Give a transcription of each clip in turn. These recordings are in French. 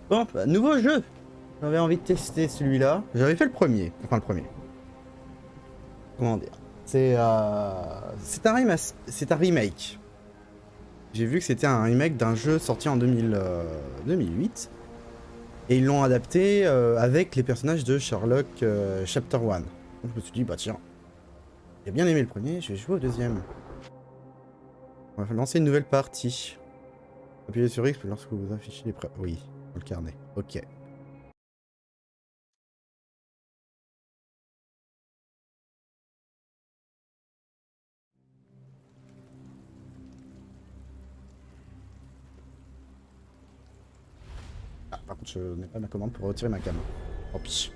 Bon, bah, nouveau jeu. J'avais envie de tester celui-là. J'avais fait le premier. Enfin, le premier. Comment dire? C'est un remake. J'ai vu que c'était un remake d'un jeu sorti en 2008. Et ils l'ont adapté avec les personnages de Sherlock Chapter 1. Donc je me suis dit, bah tiens, j'ai bien aimé le premier, je vais jouer au deuxième. On va lancer une nouvelle partie. Appuyez sur X lorsque vous affichez les preuves. Oui, dans le carnet. Ok. Ah, par contre, je n'ai pas ma commande pour retirer ma cam. Tant pis.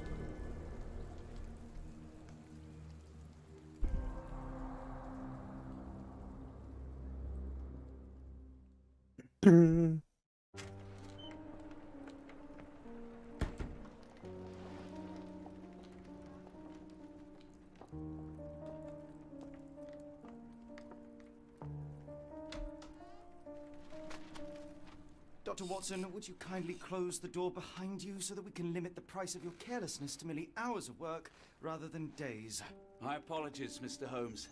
Dr. Watson, would you kindly close the door behind you so that we can limit the price of your carelessness to merely hours of work rather than days? My apologies, Mr. Holmes.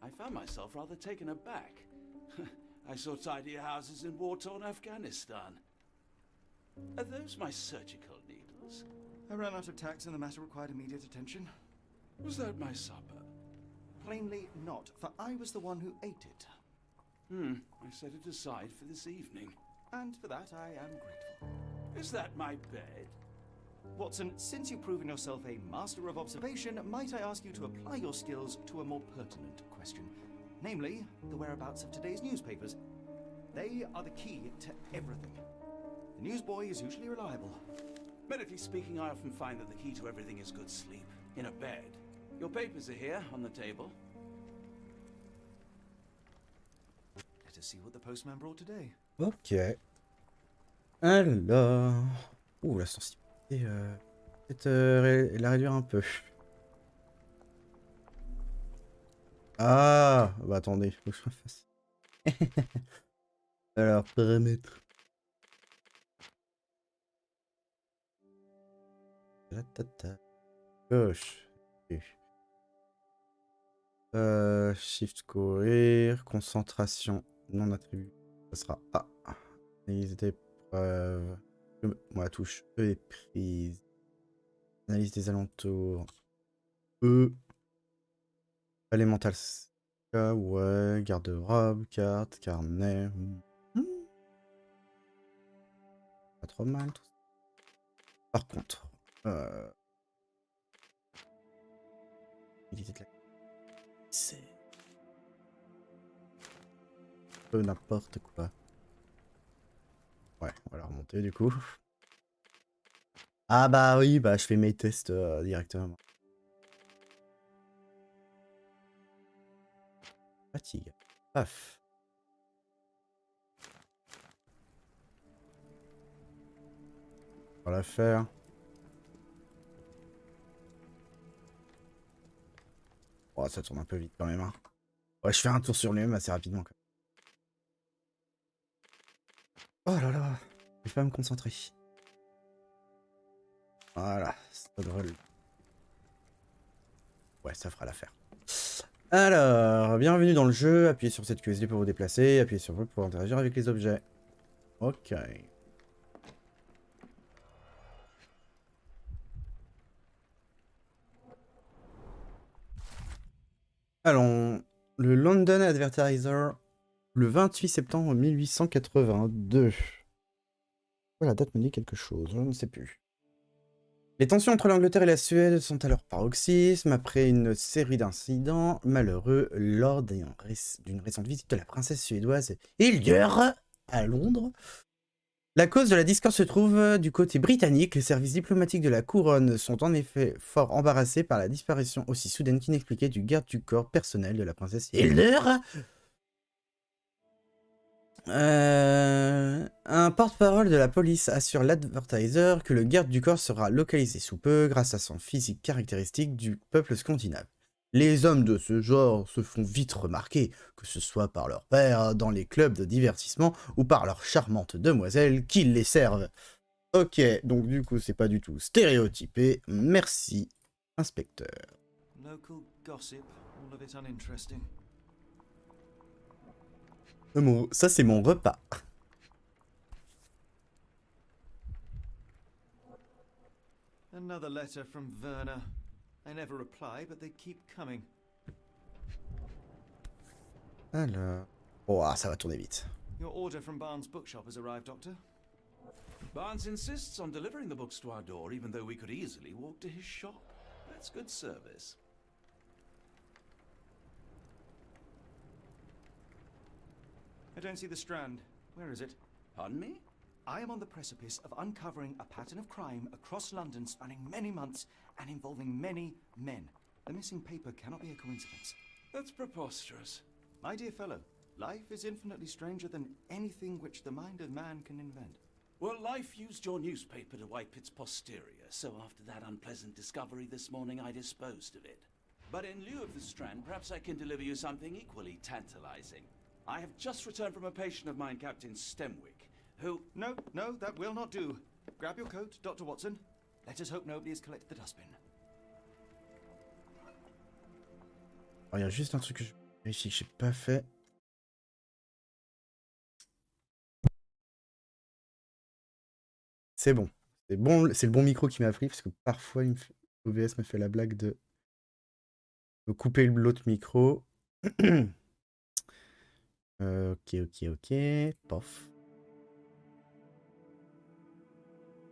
I found myself rather taken aback. I saw tidier houses in war-torn Afghanistan. Are those my surgical needles? I ran out of tacks and the matter required immediate attention. Was that my supper? Plainly not, for I was the one who ate it. I set it aside for this evening. And for that I am grateful. Is that my bed? Watson, since you've proven yourself a master of observation, might I ask you to apply your skills to a more pertinent question? Namely, the whereabouts of today's newspapers. They are the key to everything. The newsboy is usually reliable. Medically speaking, I often find that the key to everything is good sleep. In a bed. Your papers are here, on the table. Let us see what the postman brought today. Ok. Alors... Ouh, la sensibilité... Peut-être la réduire un peu. Ah, bah attendez, faut que je fasse. Alors, paramètres. Gauche. Shift courir. Concentration non attribuée. Ça sera A. Analyse d'épreuve. Moi, la touche E est prise. Analyse des alentours. E. Palais mental. Ouais. Garde-robe. Carte. Carnet. Pas trop mal tout ça. Par contre. C'est n'importe quoi. Ouais, on va la remonter du coup. Ah bah oui, bah je fais mes tests directement. Fatigue. Paf. On va la faire. Oh, ça tourne un peu vite quand même. Hein. Ouais, je fais un tour sur lui-même assez rapidement. Quoi. Oh là là, je vais pas me concentrer. Voilà, ça devrait le... Ouais, ça fera l'affaire. Alors, bienvenue dans le jeu. Appuyez sur cette QSD pour vous déplacer. Appuyez sur V pour interagir avec les objets. Ok. Alors, le London Advertiser, le 28 septembre 1882. Voilà, la date me dit quelque chose, je ne sais plus. Les tensions entre l'Angleterre et la Suède sont à leur paroxysme après une série d'incidents malheureux lors d'une récente visite de la princesse suédoise Hildur à Londres. La cause de la discorde se trouve du côté britannique. Les services diplomatiques de la couronne sont en effet fort embarrassés par la disparition aussi soudaine qu'inexpliquée du garde du corps personnel de la princesse Hildur. Un porte-parole de la police assure l'Advertiser que le garde du corps sera localisé sous peu grâce à son physique caractéristique du peuple scandinave. Les hommes de ce genre se font vite remarquer, que ce soit par leur père dans les clubs de divertissement ou par leurs charmantes demoiselles qui les servent. Ok, donc du coup, c'est pas du tout stéréotypé. Merci, inspecteur. Local gossip, all of it uninteresting. Ça, c'est mon repas. Another letter from Werner. I never reply, but they keep coming. Alors... Oh, ça va tourner vite. Your order from Barnes' bookshop has arrived, Doctor. Barnes insists on delivering the books to our door, even though we could easily walk to his shop. That's good service. I don't see the Strand. Where is it? Pardon me? I am on the precipice of uncovering a pattern of crime across London spanning many months and involving many men. The missing paper cannot be a coincidence. That's preposterous. My dear fellow, life is infinitely stranger than anything which the mind of man can invent. Well, life used your newspaper to wipe its posterior, so after that unpleasant discovery this morning, I disposed of it. But in lieu of the Strand, perhaps I can deliver you something equally tantalizing. I have just returned from a patient of mine, Captain Stemwick, who... No, that will not do. Grab your coat, Dr. Watson. Let us hope nobody has collected the dustbin. Alors, il y a juste un truc que je vérifie que j'ai pas fait. C'est bon. C'est le bon micro qui m'a pris, parce que parfois, OBS me fait la blague de couper l'autre micro. Ok. Pof.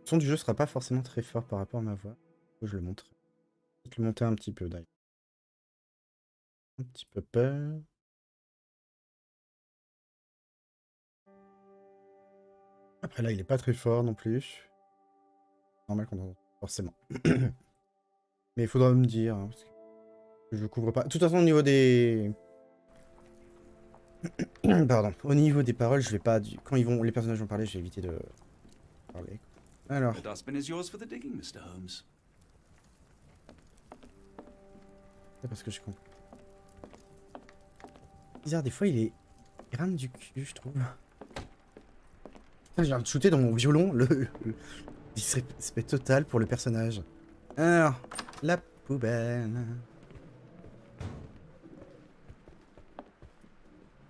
Le son du jeu sera pas forcément très fort par rapport à ma voix. Je le montre. Je vais le monter un petit peu d'ailleurs. Un petit peu peur. Après là, il est pas très fort non plus. Normal qu'on entende forcément. Mais il faudra me dire. Hein, parce que je couvre pas. De toute façon, au niveau des... Pardon. Au niveau des paroles, je vais pas... Quand les personnages vont parler, je vais éviter de parler. Alors. The dustbin is yours for the digging, Mr. Holmes. C'est parce que je comprends. Bizarre, des fois il est grave du cul, je trouve. Putain, j'ai de shooter dans mon violon le disrespect total pour le personnage. Alors, la poubelle.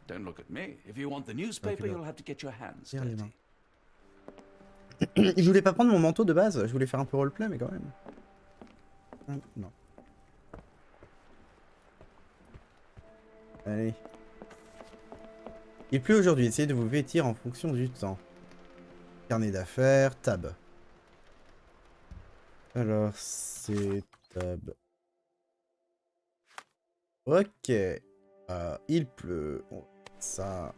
Don't look at me. If you want the newspaper, you'll have to get your hands Tire les mains. dirty. Je voulais pas prendre mon manteau de base, je voulais faire un peu roleplay, mais quand même. Non. Allez. Il pleut aujourd'hui, essayez de vous vêtir en fonction du temps. Carnet d'affaires, tab. Alors, c'est tab. Ok. Il pleut. On va faire ça.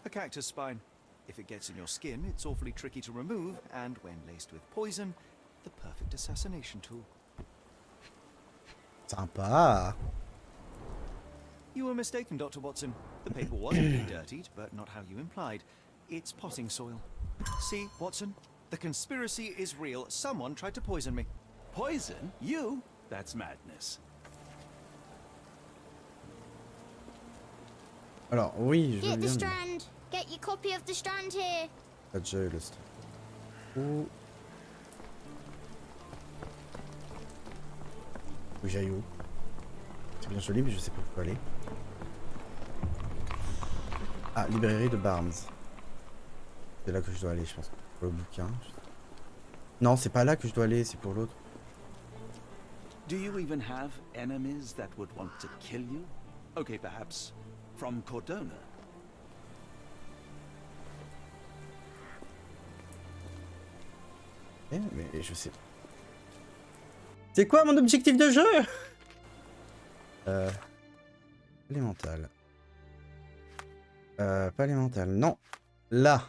A cactus spine. If it gets in your skin, it's awfully tricky to remove, and when laced with poison, the perfect assassination tool. Sympa. You were mistaken, Dr. Watson. The paper was indeed dirtied, but not how you implied. It's potting soil. See, Watson? The conspiracy is real. Someone tried to poison me. Poison? You? That's madness. Alors, oui, je Get the viens de... Strand. Get your copy of the Strand here. T'as déjà eu le stand. Où... Où j'aille où? C'est bien joli, mais je sais pas où faut aller. Ah, librairie de Barnes. C'est là que je dois aller, je pense. Pour le bouquin. Non, c'est pas là que je dois aller, c'est pour l'autre. Do you even have enemies that would want to kill you? Okay, perhaps from Cordona. Eh, mais je sais. C'est quoi mon objectif de jeu? Élémental. Pas élémental, non. Là.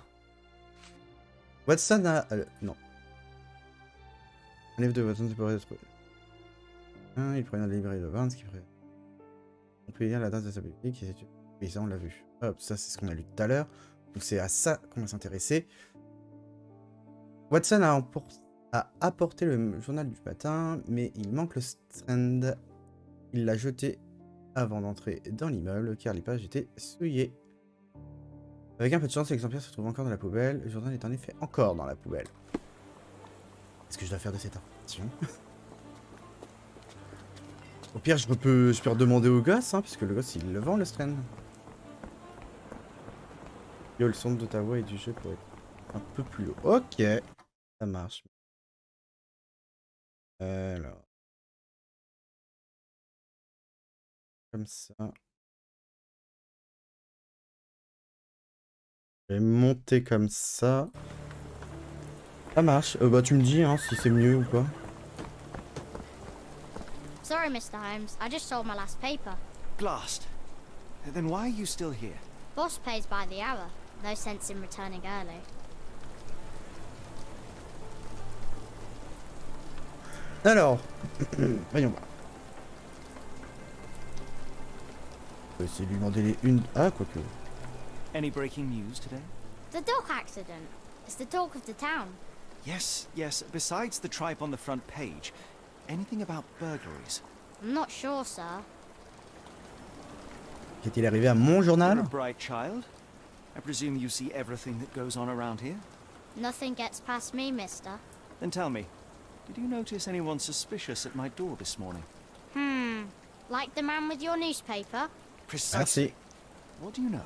Watson a... non. Un livre de Watson pourrait être... Il provient de la librairie de Barnes qui ferait... On peut lire la date de sa publication qui est... Oui, ça on l'a vu. Hop, ça c'est ce qu'on a lu tout à l'heure. Donc c'est à ça qu'on va s'intéresser. Watson a apporté le journal du matin, mais il manque le strand. Il l'a jeté avant d'entrer dans l'immeuble, car les pages étaient souillées. Avec un peu de chance, l'exemplaire se trouve encore dans la poubelle. Le journal est en effet encore dans la poubelle. Qu'est-ce que je dois faire de cette information? Au pire, je peux redemander au gosse, hein, puisque le gosse, il le vend, le strand. Yo, le son de ta voix et du jeu pour être un peu plus haut. Ok, ça marche. Alors. Comme ça. Je vais monter comme ça. Ça marche. Bah tu me dis hein, si c'est mieux ou pas. Sorry, Mr. Holmes. I just sold my last paper. Blast. Then why are you still here? Boss pays by the hour. No sense in returning early. Alors. Voyons voir. On va essayer de lui demander les une... Ah, quoique. Any breaking news today? The dog accident. It's the talk of the town. Yes. Besides the tripe on the front page, anything about burglaries? I'm not sure, sir. Qu'est-il arrivé à mon You're journal? a bright child. I presume you see everything that goes on around here? Nothing gets past me, mister. Then tell me, did you notice anyone suspicious at my door this morning? Like the man with your newspaper? Precisely. Merci. What do you know?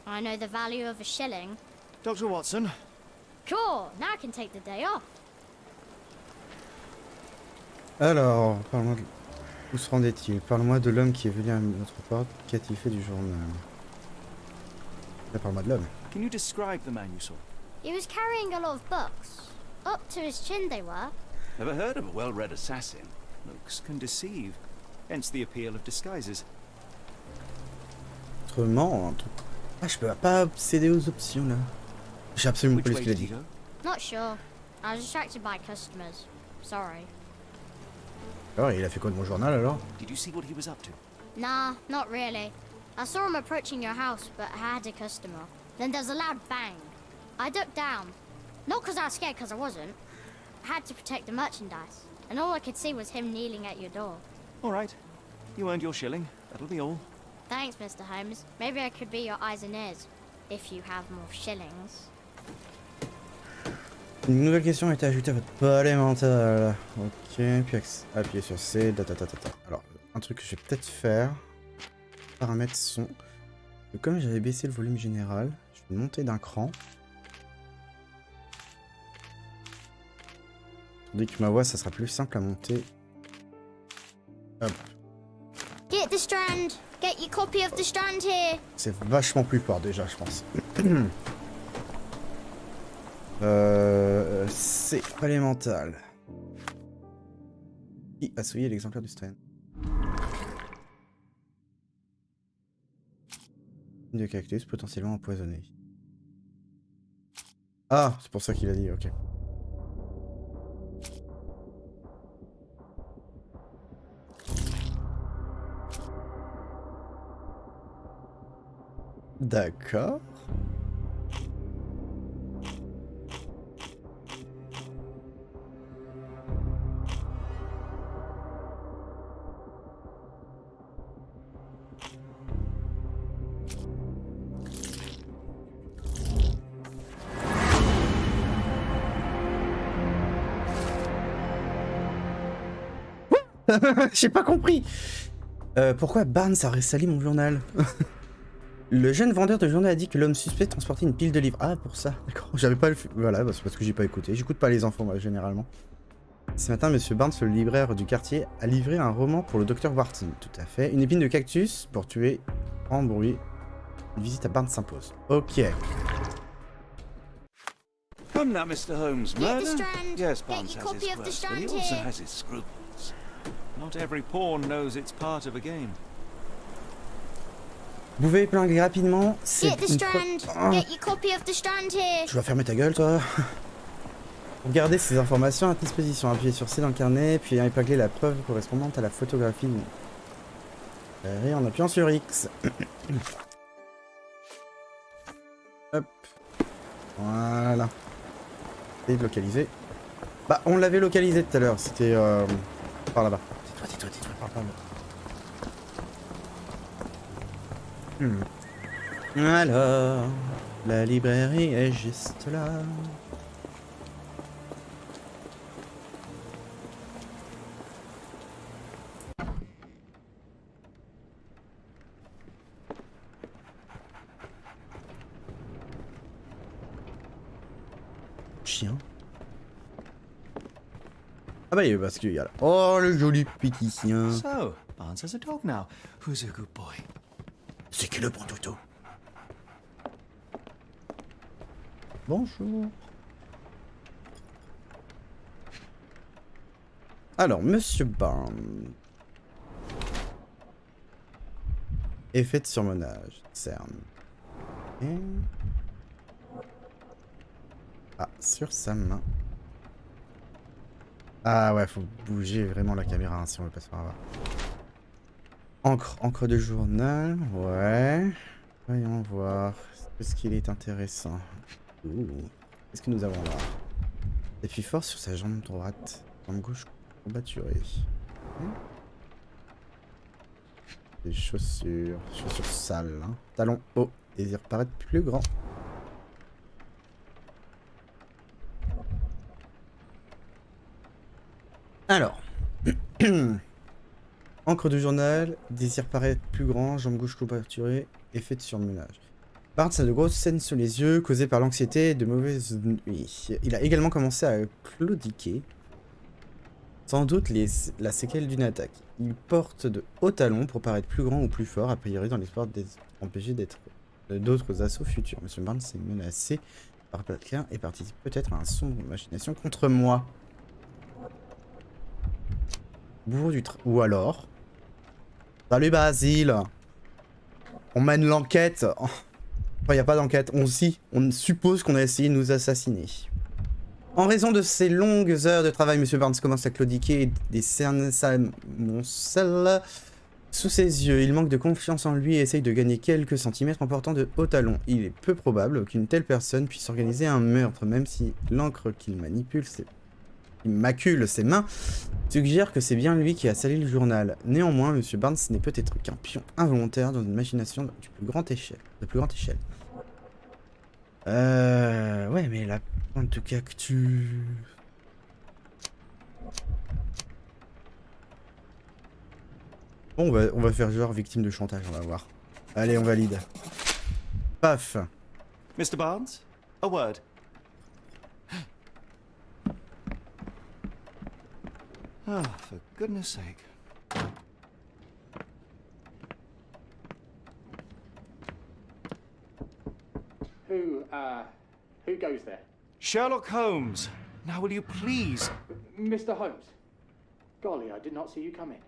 I know the value of a shilling. Dr. Watson? Sure, now I can take the day off. Alors, parle-moi de... Où se rendait-il? Parle-moi de l'homme qui est venu à notre porte. Qu'a-t-il fait du journal? Là, parle-moi de l'homme. Can you describe the man you saw? He was carrying a lot of books. Up to his chin they were. Never heard of a well-read assassin. Looks can deceive. Hence the appeal of disguises. Autrement, un truc... Ah, je peux pas céder aux options, là. J'ai absolument Which pas lu ce way qu'il a did he dit. go? Not sure. I was distracted by customers. Sorry. Alors, il a fait quoi de mon journal, alors? Did you see what he was up to? Nah, not really. I saw him approaching your house, but I had a customer. Then there's a loud bang. I ducked down. Not because I was scared, because I wasn't. I had to protect the merchandise. And all I could see was him kneeling at your door. All right. You earned your shilling. That'll be all. Thanks, Mr. Holmes. Maybe I could be your eyes and ears. If you have more shillings. Une nouvelle question a été ajoutée à votre palais mental. Ok, puis appuyez sur C. Alors, un truc que je vais peut-être faire. Paramètres son. Comme j'avais baissé le volume général, je vais monter d'un cran. Dès que ma voix, ça sera plus simple à monter. Hop. Get the strand. Get your copy of the strand here. C'est vachement plus fort déjà, je pense. C'est palais mental. Qui a souillé l'exemplaire du strain? De cactus potentiellement empoisonné. Ah, c'est pour ça qu'il a dit, ok. D'accord. J'ai pas compris. Pourquoi Barnes a ressali mon journal? Le jeune vendeur de journal a dit que l'homme suspect transportait une pile de livres. Ah, pour ça, d'accord. J'avais pas le... Voilà, bah, c'est parce que j'ai pas écouté. J'écoute pas les enfants, moi, généralement. Ce matin, monsieur Barnes, le libraire du quartier, a livré un roman pour le docteur Wharton. Tout à fait. Une épine de cactus pour tuer en bruit. Une visite à Barnes s'impose. Ok. Come now, Mr. Holmes. Get the Murder? strand. Yes, Get Barnes your has copy his of the quirks, but he strand also here. has his scruples. Not every pawn knows it's part of a game. Vous pouvez plaindre rapidement. Get the C'est une strand. Ah. Get your copy of the strand here. Tu vas fermer ta gueule, toi. Pour garder ces informations à disposition, appuyez sur C dans le carnet, puis épingler la preuve correspondante à la photographie. Et en appuyant sur X. Hop. Voilà. Et de localiser. Bah, on l'avait localisé tout à l'heure. C'était par là-bas. Tais-toi, par là-bas. Alors, la librairie est juste là. Chien. Ah bah parce qu'il y a là. Oh le joli petit chien. So, Barnes has a dog now. Who's a good boy? C'est qui le bon toutou? Bonjour. Alors, Monsieur Barnes. Effet de surmenage. Cerne. Et... Ah, sur sa main. Ah ouais, faut bouger vraiment la caméra hein, si on veut pas se faire avoir. Encre de journal, ouais. Voyons voir. Est-ce qu'il est intéressant? Qu'est-ce que nous avons là? Appuie fort sur sa jambe droite. Jambe gauche courbaturée. Des chaussures. Chaussures sales. Hein. Talons hauts. Désir paraître plus grand. Alors. Encre de journal, désir paraître plus grand, jambe gauche courbaturée, effet de surmenage. Barnes a de grosses scènes sous les yeux, causées par l'anxiété et de mauvaises nuits. Il a également commencé à claudiquer. Sans doute la séquelle d'une attaque. Il porte de hauts talons pour paraître plus grand ou plus fort, a priori dans l'espoir d'empêcher d'autres assauts futurs. Monsieur Barnes s'est menacé par quelqu'un et participe peut-être à un sombre machination contre moi. Bourreau du ou alors... Salut Basile. On mène l'enquête. Enfin, il n'y a pas d'enquête. On suppose qu'on a essayé de nous assassiner. En raison de ses longues heures de travail, Monsieur Barnes commence à claudiquer et des cernes s'amoncellent sous ses yeux. Il manque de confiance en lui et essaye de gagner quelques centimètres en portant de hauts talons. Il est peu probable qu'une telle personne puisse organiser un meurtre, même si l'encre qu'il manipule, il macule ses mains, suggère que c'est bien lui qui a sali le journal. Néanmoins, Monsieur Barnes n'est peut-être qu'un pion involontaire dans une machination de plus grande échelle. Ouais, mais la pointe de cactus... Bon, on va faire genre victime de chantage, on va voir. Allez, on valide. Paf. Mr. Barnes, a word. Ah, for goodness sake. Who goes there? Sherlock Holmes. Now will you please... Mr. Holmes. Golly, I did not see you come in.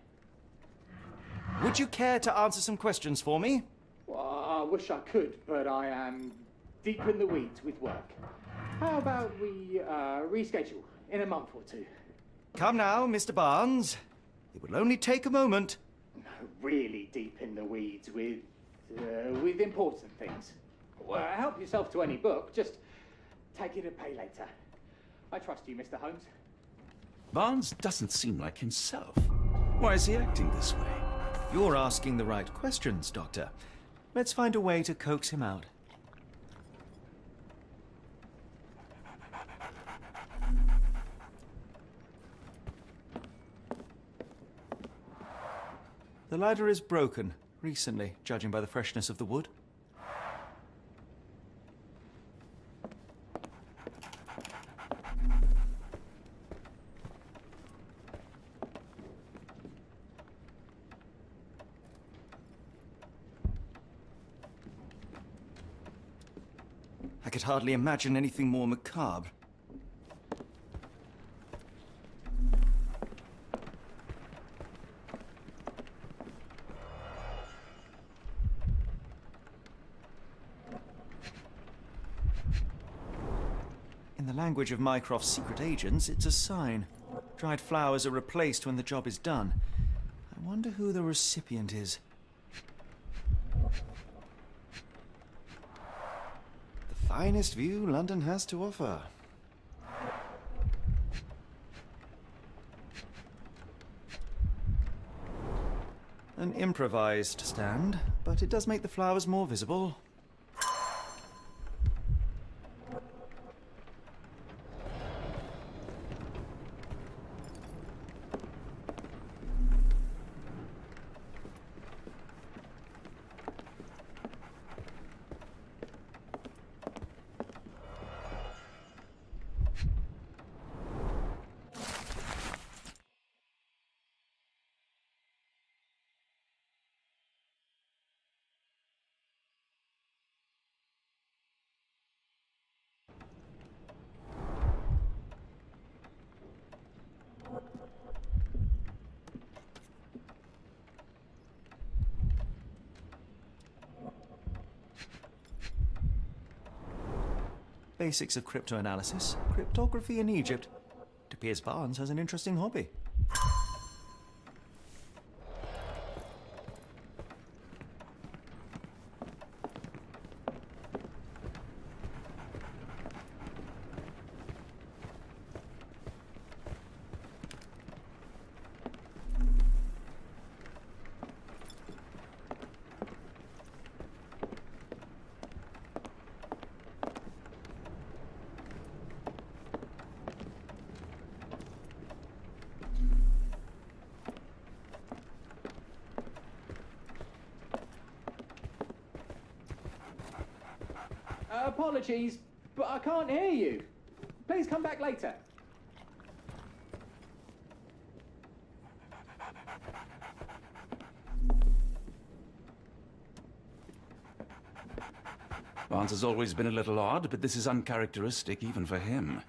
Would you care to answer some questions for me? Well, I wish I could, but I am deep in the weeds with work. How about we reschedule in a month or two? Come now, Mr. Barnes. It will only take a moment. No, really deep in the weeds with important things. Well, help yourself to any book. Just take it and pay later. I trust you, Mr. Holmes. Barnes doesn't seem like himself. Why is he acting this way? You're asking the right questions, Doctor. Let's find a way to coax him out. The ladder is broken, recently, judging by the freshness of the wood. I could hardly imagine anything more macabre. language of Mycroft's secret agents, it's a sign. Dried flowers are replaced when the job is done. I wonder who the recipient is. The finest view London has to offer. An improvised stand, but it does make the flowers more visible. Basics of cryptoanalysis, cryptography in Egypt. It appears Barnes has an interesting hobby. Apologies, but I can't hear you. Please come back later. Barnes has always been a little odd, but this is uncharacteristic even for him.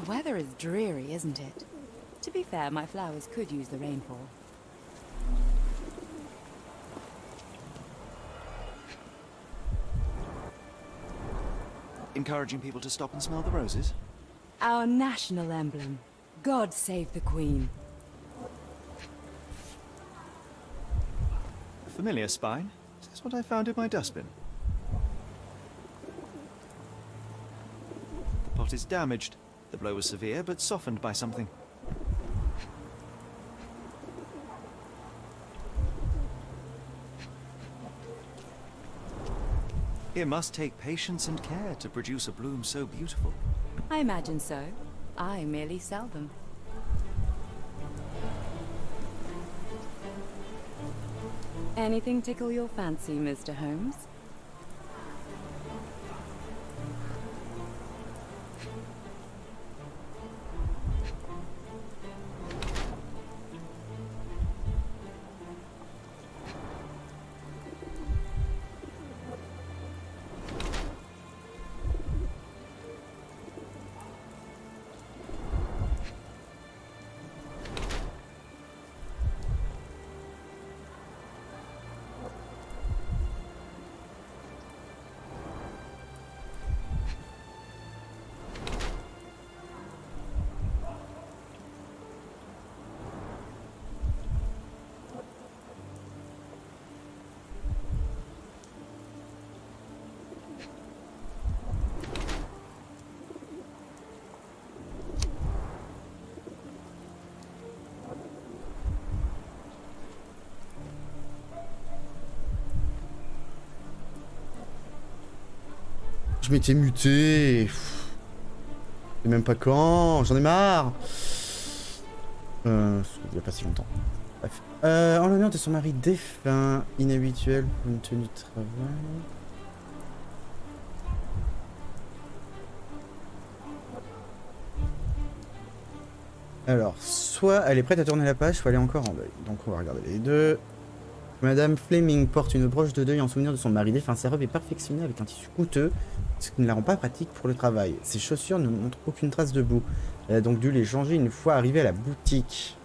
The weather is dreary, isn't it? To be fair, my flowers could use the rainfall. Encouraging people to stop and smell the roses? Our national emblem. God save the Queen. A familiar spine? Is this what I found in my dustbin? The pot is damaged. The blow was severe, but softened by something. It must take patience and care to produce a bloom so beautiful. I imagine so. I merely sell them. Anything tickle your fancy, Mr. Holmes? Je m'étais muté. Et même pas quand. J'en ai marre. Il n'y a pas si longtemps. Bref. En l'honneur de son mari défunt, inhabituel pour une tenue de travail. Alors, soit elle est prête à tourner la page, soit elle est encore en deuil. Donc on va regarder les deux. Madame Fleming porte une broche de deuil en souvenir de son mari défunt. Sa robe est perfectionnée avec un tissu coûteux, ce qui ne la rend pas pratique pour le travail. Ses chaussures ne montrent aucune trace de boue. Elle a donc dû les changer une fois arrivée à la boutique.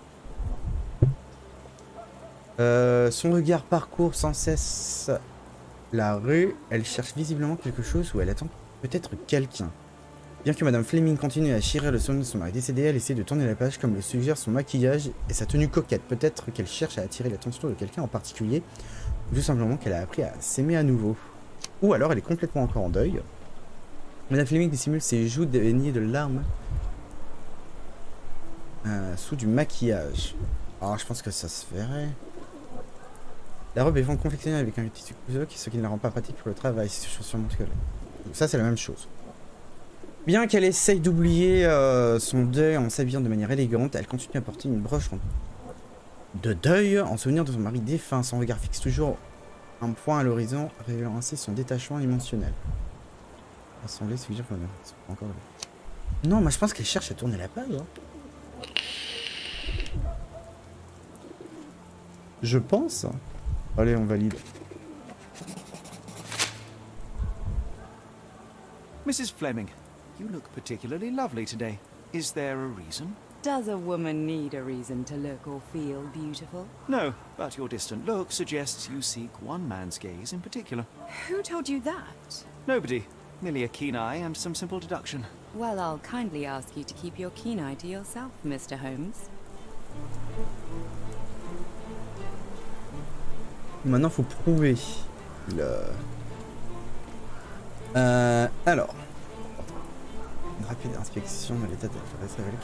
Son regard parcourt sans cesse la rue. Elle cherche visiblement quelque chose ou elle attend peut-être quelqu'un. Bien que Madame Fleming continue à chérir le souvenir de son mari décédé, elle essaie de tourner la page comme le suggère son maquillage et sa tenue coquette. Peut-être qu'elle cherche à attirer l'attention de quelqu'un en particulier, ou tout simplement qu'elle a appris à s'aimer à nouveau. Ou alors elle est complètement encore en deuil. Madame Fleming dissimule ses joues baignées de larmes sous du maquillage. Alors je pense que ça se verrait. La robe est confectionnée avec un tissu couseux, ce qui ne la rend pas pratique pour le travail. Ses chaussures montrent que... Ça c'est la même chose. Bien qu'elle essaye d'oublier son deuil en s'habillant de manière élégante, elle continue à porter une broche de deuil en souvenir de son mari défunt. Son regard fixe toujours un point à l'horizon, révélant ainsi son détachement émotionnel. Rassembler, suggère que encore. Non, moi je pense qu'elle cherche à tourner la page. Hein. Je pense. Allez, on valide. Mrs. Fleming, you look particularly lovely today. Is there a reason? Does a woman need a reason to look or feel beautiful? No, but your distant look suggests you seek one man's gaze in particular. Who told you that? Nobody. Merely a keen eye and some simple deduction. Well, I'll kindly ask you to keep your keen eye to yourself, Mr. Holmes. Maintenant, faut prouver. Alors. Une rapide inspection de l'état de la forêt avec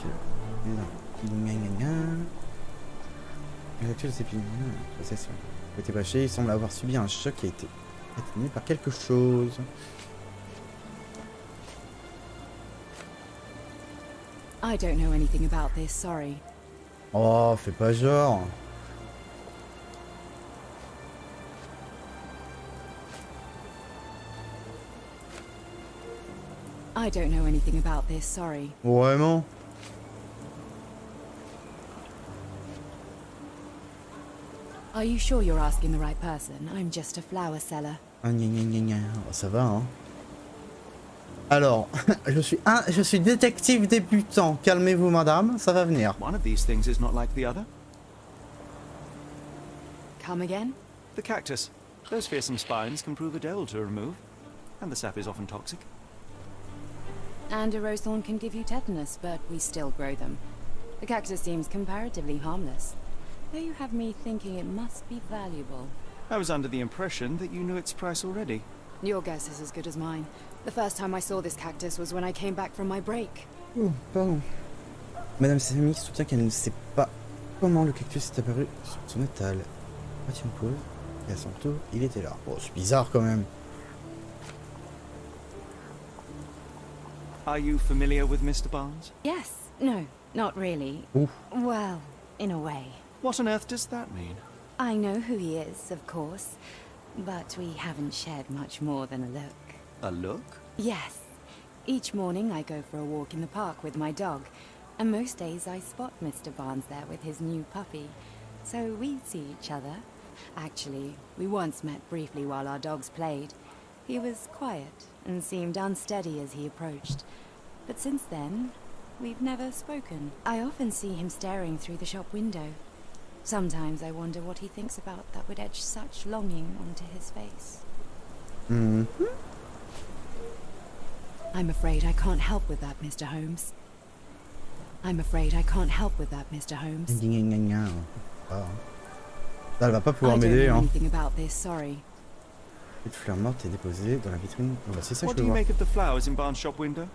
a été bâché, il semble avoir subi un choc qui a été atténué par quelque chose. I don't know anything about this, sorry. Oh, fais pas genre. I don't know anything about this, sorry. Vraiment? Are you sure you're asking the right person? I'm just a flower seller. Ah, gna gna gna gna. Oh, ça va, hein. Alors, je suis détective débutant. Calmez-vous, madame, ça va venir. One of these things is not like the other. Come again? The cactus. Those fearsome spines can prove a devil to remove, and the sap is often toxic. And a rose thorn can give you tetanus, but we still grow them. The cactus seems comparatively harmless, though you have me thinking it must be valuable. I was under the impression that you knew its price already. Your guess is as good as mine. The first time I saw this cactus was when I came back from my break. Oh, pardon. Madame Samy soutient qu'elle ne sait pas comment le cactus est apparu sur son étal. Tiens, pause. Et à son tour, il était là. Oh, c'est bizarre quand même. Are you familiar with Mr. Barnes? Yes. No, not really. Ouh. Well, in a way. What on earth does that mean? I know who he is, of course, but we haven't shared much more than a look. A look? Yes. Each morning I go for a walk in the park with my dog, and most days I spot Mr. Barnes there with his new puppy. So we see each other. Actually, we once met briefly while our dogs played. He was quiet and seemed unsteady as he approached. But since then, we've never spoken. I often see him staring through the shop window. Sometimes I wonder what he thinks about that would etch such longing onto his face. Mm-hmm. I'm afraid I can't help with that, Mr. Holmes. I'm afraid I can't help with that, Mr. Holmes. Ah. Là, elle va pas pouvoir I don't m'aider, know hein. anything about this, sorry. Une fleur morte est déposée dans la vitrine. Oh, bah, c'est ça que What je do veux you voir. make of the flowers in Barnes' shop window?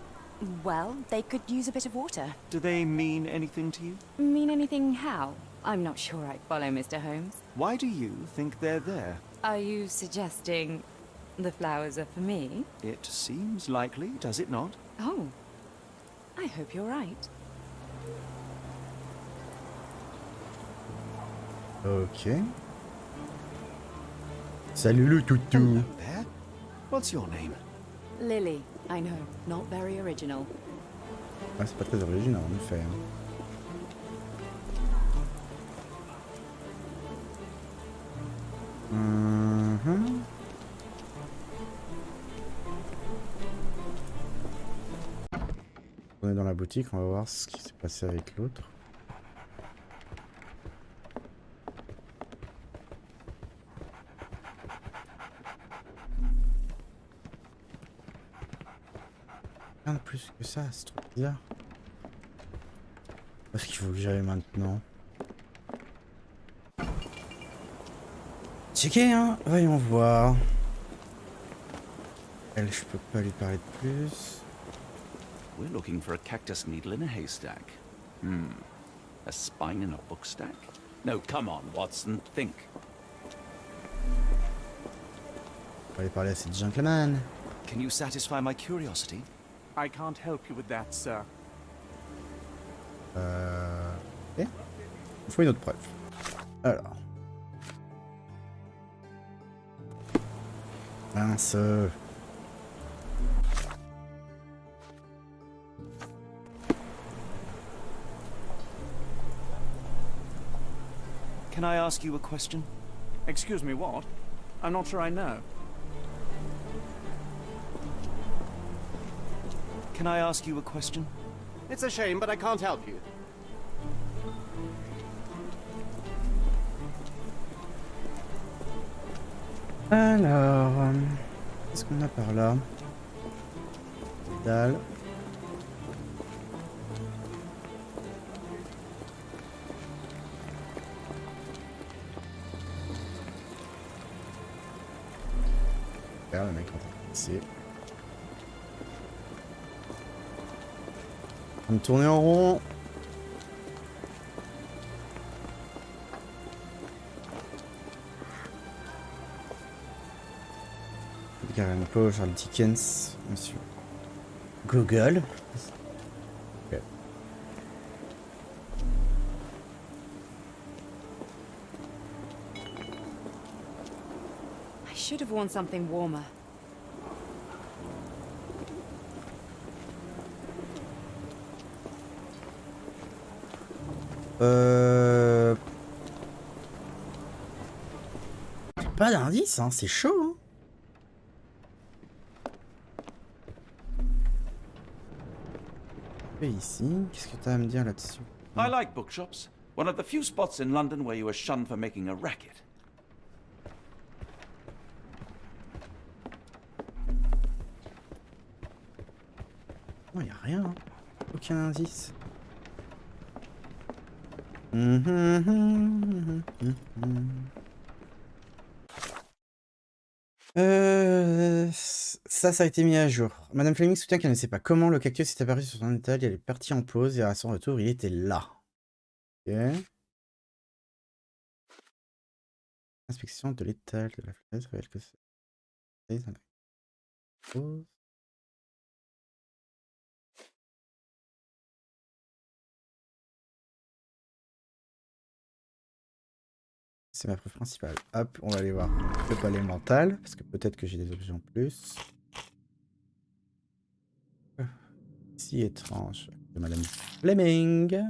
Well, they could use a bit of water. Do they mean anything to you? Mean anything how? I'm not sure I follow, Mr. Holmes. Why do you think they're there? Are you suggesting the flowers are for me? It seems likely, does it not? Oh, I hope you're right. Ok. Salut le toutou. Hello there. What's your name? Lily, I know, not very original. Ouais, c'est pas très original en effet. Mhm. On est dans la boutique, on va voir ce qui s'est passé avec l'autre. Rien de plus que ça, c'est trop bizarre. Où est-ce qu'il faut que j'aille maintenant? Checker, hein, voyons voir. Elle, je peux pas lui parler de plus. We're looking for a cactus needle in a haystack. A spine in a book stack? No, come on, Watson, think. On va aller parler à cette gentleman. Can you satisfy my curiosity? I can't help you with that, sir. Ok. Il faut une autre preuve. Alors. Mince. Can I ask you a question? Excuse me, what? I'm not sure I know. Can I ask you a question? It's a shame, but I can't help you. Alors. Qu'est-ce qu'on a par là? Dalle. Super, le mec est en train de passer. On va tourner en rond. Karen Poe, Charles Dickens, monsieur. Google. Okay. I should have worn something warmer. Pas d'indice, hein, c'est chaud. Hein. Et ici, qu'est-ce que t'as à me dire là-dessus? I like bookshops. One of the few spots in London where you are shunned for making a racket. Non, y a rien. Hein. Aucun indice. Ça a été mis à jour. Madame Fleming soutient qu'elle ne sait pas comment le cactus est apparu sur son étal. Elle est partie en pause et à son retour, il était là. Ok. Inspection de l'étal de la fenêtre révèle que c'est. C'est ma preuve principale. Hop, on va aller voir le palais mental, parce que peut-être que j'ai des objets en plus. Si étrange. De Madame Fleming.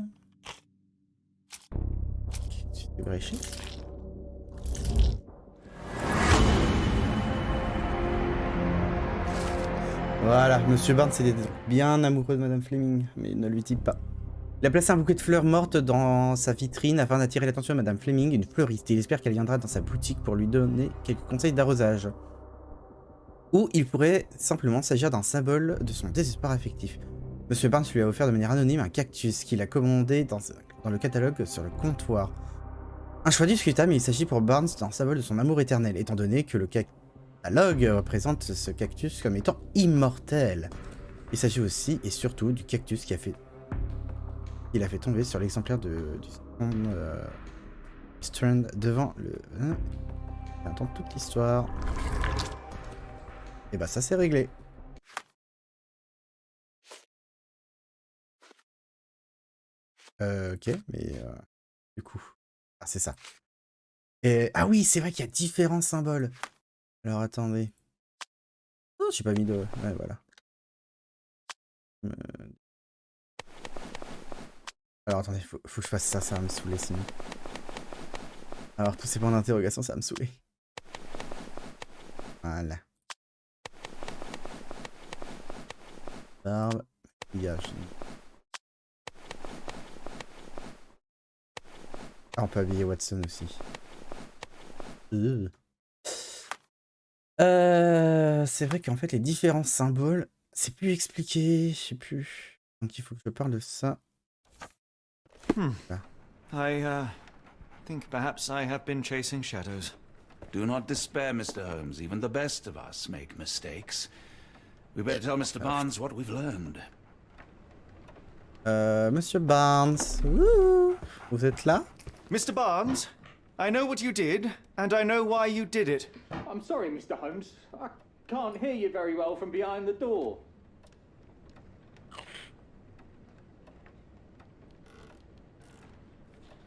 Tu t'es bréché. Voilà, Monsieur Barnes était bien amoureux de Madame Fleming, mais il ne lui dit pas. Il a placé un bouquet de fleurs mortes dans sa vitrine afin d'attirer l'attention de Madame Fleming, une fleuriste. Il espère qu'elle viendra dans sa boutique pour lui donner quelques conseils d'arrosage. Ou il pourrait simplement s'agir d'un symbole de son désespoir affectif. Monsieur Barnes lui a offert de manière anonyme un cactus qu'il a commandé dans le catalogue sur le comptoir. Un choix discutable, mais il s'agit pour Barnes d'un symbole de son amour éternel, étant donné que le catalogue représente ce cactus comme étant immortel. Il s'agit aussi et surtout du cactus qui a fait tomber sur l'exemplaire du Strand devant le... Attends toute l'histoire. Et bah ça c'est réglé. Ok, mais du coup... Ah c'est ça. Et... Ah oui, c'est vrai qu'il y a différents symboles. Alors attendez. Oh, j'ai pas mis de... Ouais, voilà. Alors attendez, faut que je fasse ça, ça va me saouler sinon. Alors tous ces points d'interrogation, ça va me saouler. Voilà. Barbe, maquillage. Ah, on peut habiller Watson aussi. C'est vrai qu'en fait les différents symboles, c'est plus expliqué, je sais plus. Donc il faut que je parle de ça. I think perhaps I have been chasing shadows. Do not despair, Mr. Holmes. Even the best of us make mistakes. We better tell Mr. Barnes what we've learned. Monsieur Barnes, wouh, vous êtes là? Mr. Barnes, I know what you did, and I know why you did it. I'm sorry, Mr. Holmes. I can't hear you very well from behind the door.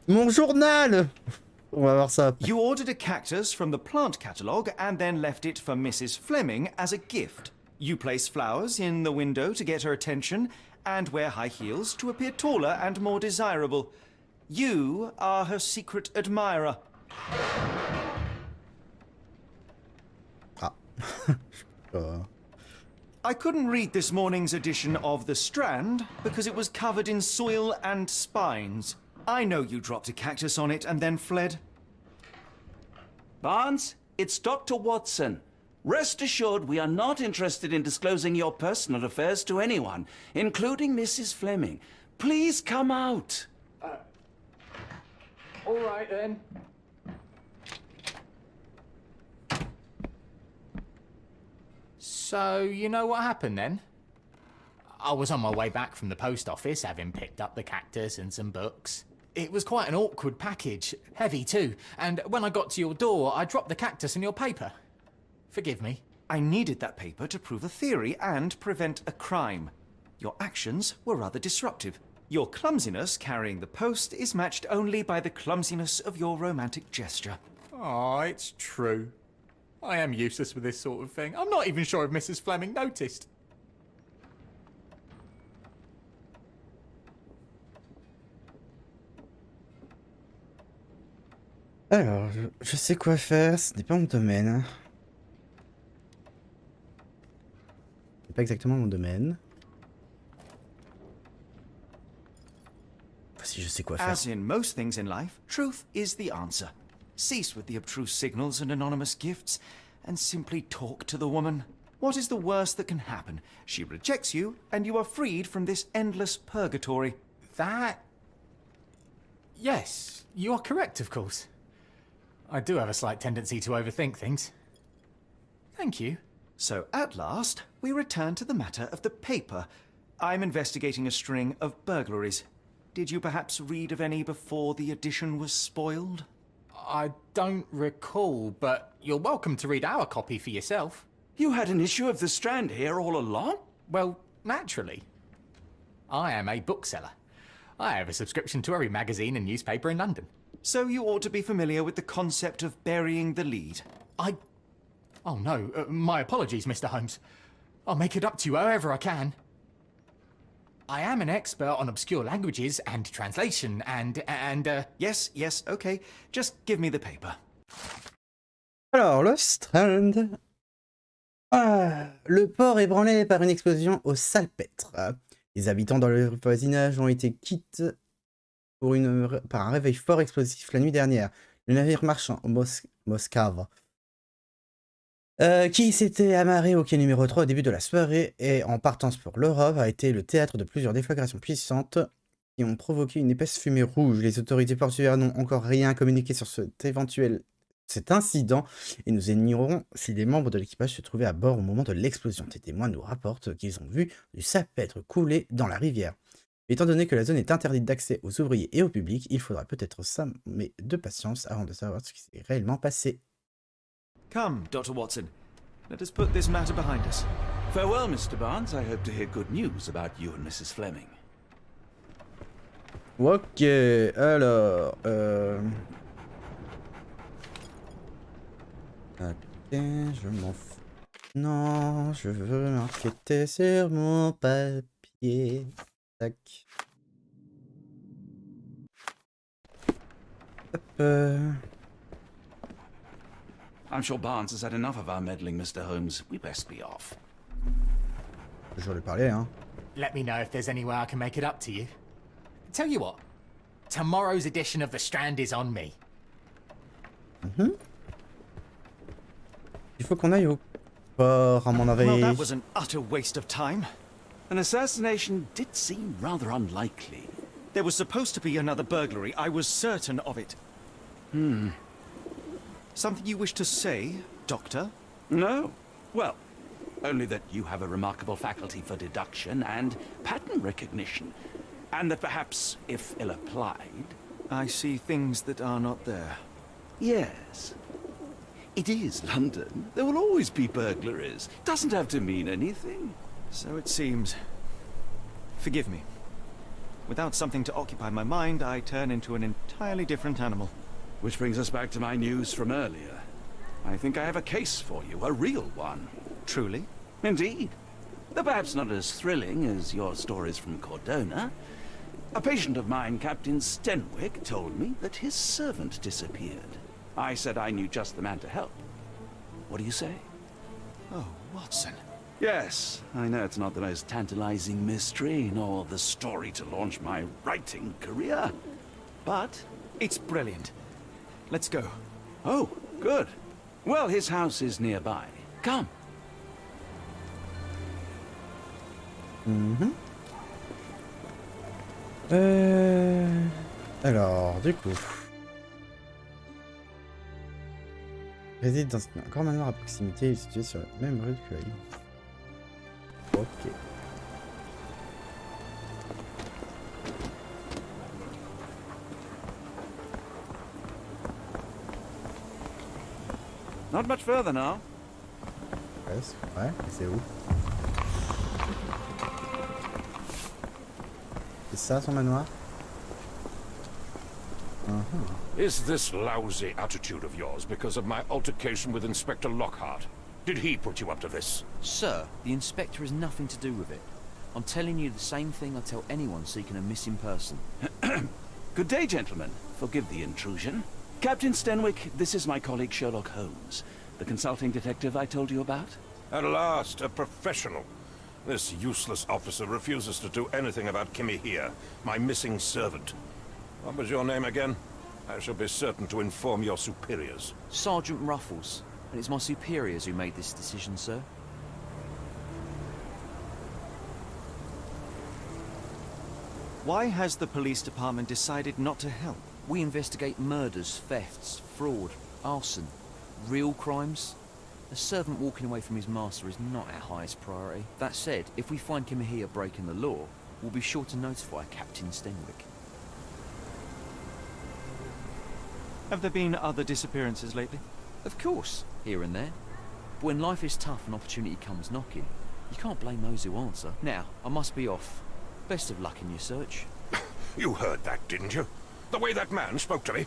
Mon journal! On va voir ça après. You ordered a cactus from the plant catalogue and then left it for Mrs. Fleming as a gift. You place flowers in the window to get her attention and wear high heels to appear taller and more desirable. You are her secret admirer. Ah. I couldn't read this morning's edition of The Strand because it was covered in soil and spines. I know you dropped a cactus on it and then fled. Barnes, it's Dr. Watson. Rest assured we are not interested in disclosing your personal affairs to anyone, including Mrs. Fleming. Please come out. All right then. So, you know what happened then? I was on my way back from the post office, having picked up the cactus and some books. It was quite an awkward package, heavy too, and when I got to your door, I dropped the cactus and your paper. Forgive me. I needed that paper to prove a theory and prevent a crime. Your actions were rather disruptive. Your clumsiness carrying the post is matched only by the clumsiness of your romantic gesture. Oh, it's true. I am useless with this sort of thing. I'm not even sure if Mrs. Fleming noticed. Alors, je sais quoi faire, ce n'est pas mon domaine. C'est pas exactement mon domaine. sais quoi faire. As in most things in life, truth is the answer. Cease with the abstruse signals and anonymous gifts, and simply talk to the woman. What is the worst that can happen? She rejects you, and you are freed from this endless purgatory. That... Yes, you are correct, of course. I do have a slight tendency to overthink things. Thank you. So at last, we return to the matter of the paper. I'm investigating a string of burglaries. Did you perhaps read of any before the edition was spoiled? I don't recall, but you're welcome to read our copy for yourself. You had an issue of The Strand here all along? Well, naturally. I am a bookseller. I have a subscription to every magazine and newspaper in London. So you ought to be familiar with the concept of burying the lead. Oh no, my apologies, Mr. Holmes. I'll make it up to you however I can. I am an expert on obscure languages and translation and Yes, okay. Just give me the paper. Alors, le Strand. Ah, le port ébranlé par une explosion au salpêtre. Les habitants dans le voisinage ont été quittes par un réveil fort explosif la nuit dernière. Le navire marchand Moscave, qui s'était amarré au quai numéro 3 au début de la soirée et en partance pour l'Europe, a été le théâtre de plusieurs déflagrations puissantes qui ont provoqué une épaisse fumée rouge. Les autorités portuaires n'ont encore rien communiqué sur cet incident et nous ignorons si les membres de l'équipage se trouvaient à bord au moment de l'explosion. Des témoins nous rapportent qu'ils ont vu du salpêtre couler dans la rivière. Étant donné que la zone est interdite d'accès aux ouvriers et au public, il faudra peut-être s'armer de patience avant de savoir ce qui s'est réellement passé. Come, Dr. Watson. Let us put this matter behind us. Farewell, Mr. Barnes. I hope to hear good news about you and Mrs. Fleming. Ok, alors... Ok, je m'en fous. Non, je veux m'enquêter sur mon papier. Tac. Hop. I'm sure Barnes has had enough of our meddling, Mr. Holmes. We best be off. Je vais lui parler, hein. let me know if there's any way I can make it up to you. Tell you what, tomorrow's edition of The Strand is on me. Il faut qu'on aille au port, à mon avis. Well, that was an utter waste of time. An assassination did seem rather unlikely. There was supposed to be another burglary. I was certain of it. Something you wish to say, Doctor? No. Well, only that you have a remarkable faculty for deduction and pattern recognition. And that perhaps, if ill-applied... I see things that are not there. Yes. It is London. There will always be burglaries. Doesn't have to mean anything. So it seems. Forgive me. Without something to occupy my mind, I turn into an entirely different animal. Which brings us back to my news from earlier. I think I have a case for you, a real one. Truly? Indeed. Though perhaps not as thrilling as your stories from Cordona. A patient of mine, Captain Stenwick, told me that his servant disappeared. I said I knew just the man to help. What do you say? Oh, Watson. Yes, I know it's not the most tantalizing mystery, nor the story to launch my writing career. But... it's brilliant. Let's go. Oh, good. Well, his house is nearby. Come. Alors, du coup... réside dans un grand manoir à proximité, il est situé sur la même rue que lui. Ok. Not much further now. Ouais, c'est où? C'est ça son manoir? Is this lousy attitude of yours because of my altercation with Inspector Lockhart? Did he put you up to this? Sir, the inspector has nothing to do with it. I'm telling you the same thing I tell anyone seeking a missing person. Good day, gentlemen. Forgive the intrusion. Captain Stenwick, this is my colleague Sherlock Holmes, the consulting detective I told you about. At last, a professional. This useless officer refuses to do anything about Kimmy here, my missing servant. What was your name again? I shall be certain to inform your superiors. Sergeant Ruffles, and it's my superiors who made this decision, sir. Why has the police department decided not to help? We investigate murders, thefts, fraud, arson, real crimes. A servant walking away from his master is not our highest priority. That said, if we find Kimahia breaking the law, we'll be sure to notify Captain Stenwick. Have there been other disappearances lately? Of course, here and there. But when life is tough and opportunity comes knocking, you can't blame those who answer. Now, I must be off. Best of luck in your search. You heard that, didn't you? The way that man spoke to me.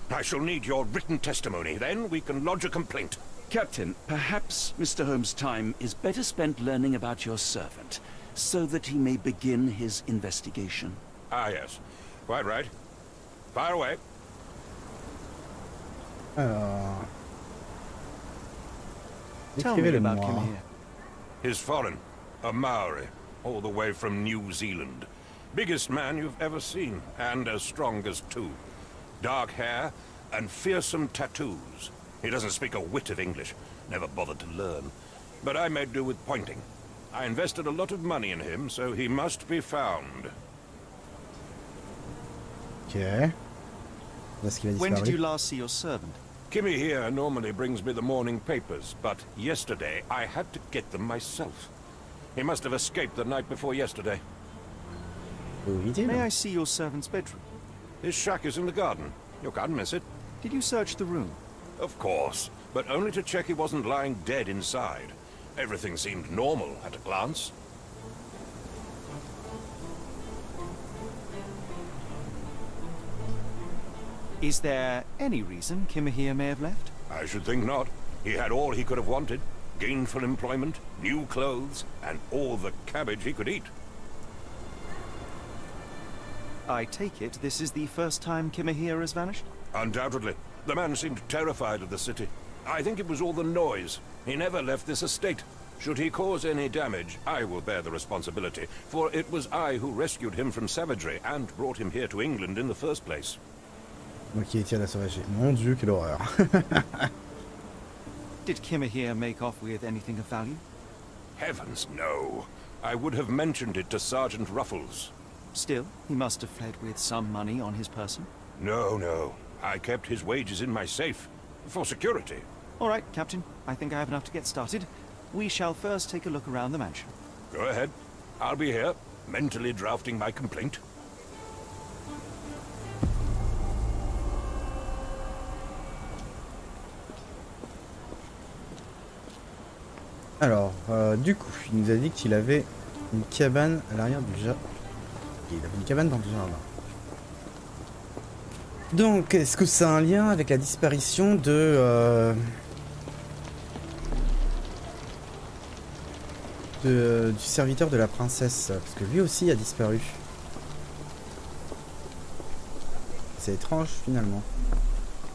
I shall need your written testimony. Then we can lodge a complaint. Captain, perhaps Mr. Holmes' time is better spent learning about your servant, so that he may begin his investigation. Ah, yes. Quite right. Fire away. Alors... Tell me about Décrivez-le-moi. Kimahia. He's foreign. A Maori. All the way from New Zealand. Biggest man you've ever seen, and as strong as two. Dark hair and fearsome tattoos. He doesn't speak a whit of English. Never bothered to learn. But I made do with pointing. I invested a lot of money in him, so he must be found. Ok. Est-ce qu'il a When did you disparu? last see your servant? Kimmy here normally brings me the morning papers, but yesterday I had to get them myself. He must have escaped the night before yesterday. Où est-il? May I see your servant's bedroom? His shack is in the garden. You can't miss it. Did you search the room? Of course, but only to check he wasn't lying dead inside. Everything seemed normal at a glance. Is there any reason Kimahia may have left? I should think not. He had all he could have wanted. Gainful employment, new clothes, and all the cabbage he could eat. I take it this is the first time Kimahia has vanished? Undoubtedly. The man seemed terrified of the city. I think it was all the noise. He never left this estate. Should he cause any damage, I will bear the responsibility, for it was I who rescued him from savagery and brought him here to England in the first place. Moi qui étienne la sauvagerie. Mon Dieu, quelle horreur. Did Kimahia make off with anything of value? Heavens, no. I would have mentioned it to Sergeant Ruffles. Still, he must have fled with some money on his person. No, no. I kept his wages in my safe. For security. All right, Captain. I think I have enough to get started. We shall first take a look around the mansion. Go ahead. I'll be here, mentally drafting my complaint. Alors, du coup, il nous a dit qu'il avait une cabane à l'arrière du jardin. Il avait une cabane dans le jardin. Donc, est-ce que ça a un lien avec la disparition du serviteur de la princesse? Parce que lui aussi a disparu. C'est étrange, finalement.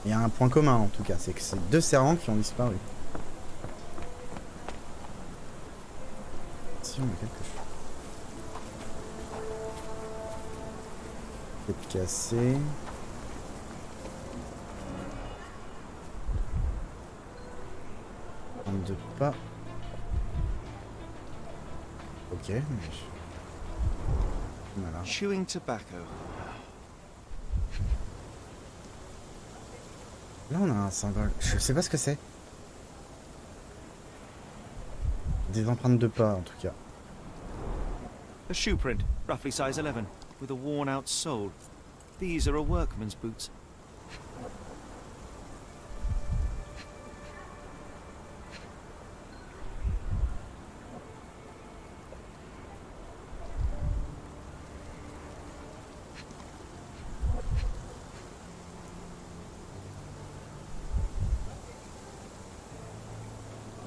Il y a un point commun, en tout cas, c'est que c'est deux servants qui ont disparu. Si on a quelque chose. Peut-être cassé. De pas. Ok, mais voilà. Chewing tobacco. Là on a un symbole. Je sais pas ce que c'est. Des empreintes de pas en tout cas. A shoe print, roughly size 11, with a worn-out sole. These are a workman's boots.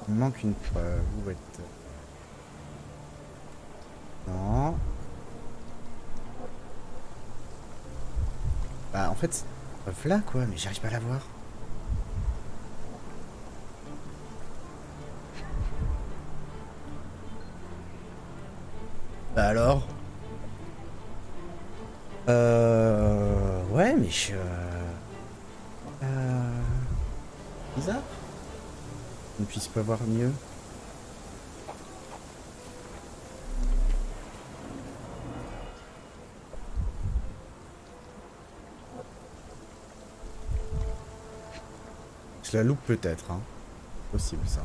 Il manque une preuve. Où est-elle? Non. Bah en fait, voilà quoi, mais j'arrive pas à la voir. Bah alors Ouais, mais je... Bizarre. On ne puisse pas voir mieux. Je la loupe peut-être, hein. Possible ça.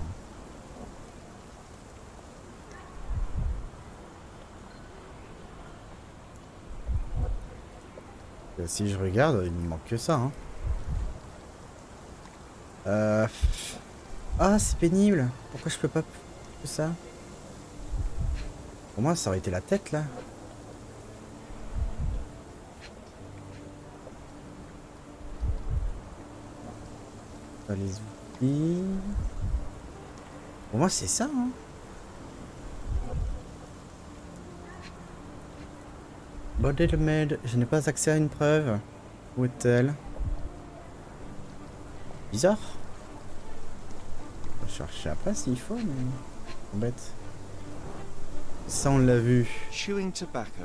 Si je regarde, il me manque que ça, hein. Ah, c'est pénible. Pourquoi je peux pas que ça? Pour moi, ça aurait été la tête, là. Les outils. Pour moi, c'est ça, hein. Body maid, je n'ai pas accès à une preuve. Où est-elle? Bizarre. On va chercher après s'il faut, mais... Embête. Ça, on l'a vu. Chewing tobacco.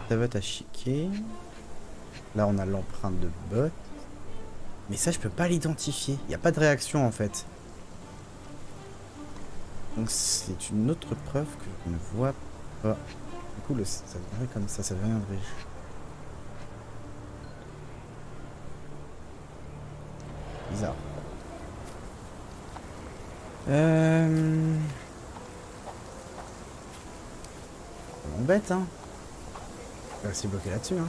Ça va t'achiquer. Là, on a l'empreinte de botte. Mais ça, je peux pas l'identifier. Il n'y a pas de réaction, en fait. Donc, c'est une autre preuve que je ne vois pas. Du coup, ça devrait comme ça deviendrait. Bizarre. Ça m'embête, hein. Je vais rester bloqué là-dessus, hein.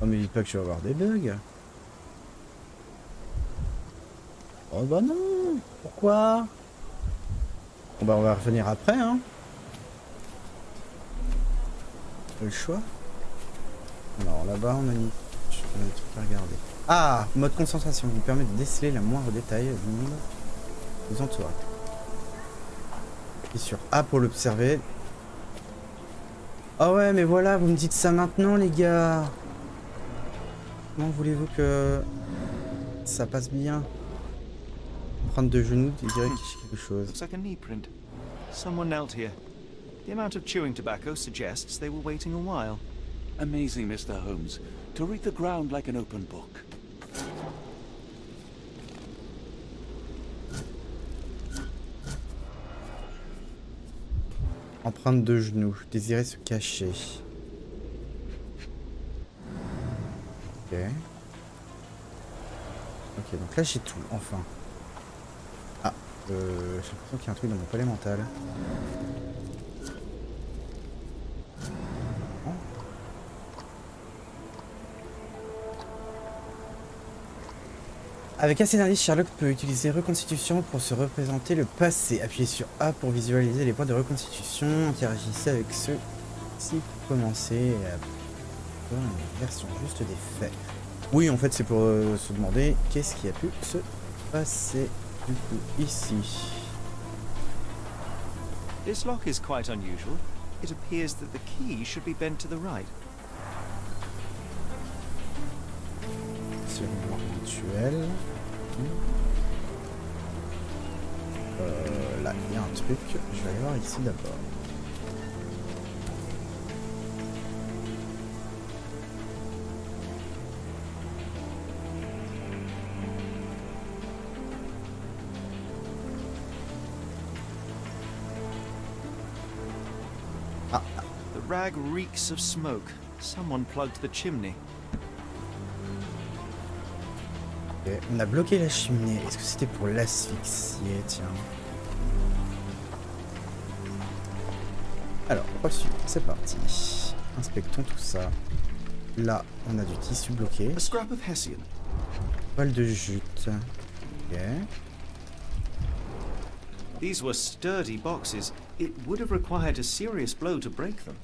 Oh mais dites pas que je vais avoir des bugs. Oh bah non. Pourquoi? Bon bah on va revenir après, hein. Le choix. Alors là-bas on a des trucs à regarder. Ah, mode concentration vous permet de déceler la moindre détail du monde vous entoure. Et sur A pour l'observer. Ah ouais mais voilà, vous me dites ça maintenant les gars. Comment voulez-vous que ça passe bien? Prendre de genoux, désirer quelque chose. Looks like a knee print. Someone knelt here. The amount of chewing tobacco suggests they were waiting a while. Amazing, Mr. Holmes. To read the ground like an open book. Empreinte de genoux, désirer se cacher. Ok. Ok, donc là j'ai tout, enfin. Ah, j'ai l'impression qu'il y a un truc dans mon palais mental. Oh. Avec assez d'indices, Sherlock peut utiliser reconstitution pour se représenter le passé. Appuyez sur A pour visualiser les points de reconstitution. Interagissez avec ceux-ci pour commencer à une version juste des faits. Oui, en fait, c'est pour se demander qu'est-ce qui a pu se passer du coup ici. This lock is quite unusual. It appears that the key should be bent to the right. C'est une virtuelle. Là, il y a un truc. Je vais aller voir ici d'abord. The rag reeks of smoke. Someone plugged the chimney. Okay. On a bloqué la cheminée. Est-ce que c'était pour l'asphyxier? Tiens. Alors, reçu. C'est parti. Inspectons tout ça. Là, on a du tissu bloqué. A scrap of Hessian. Poil de jute. Ok. These were sturdy boxes. It would have required a serious blow to break them.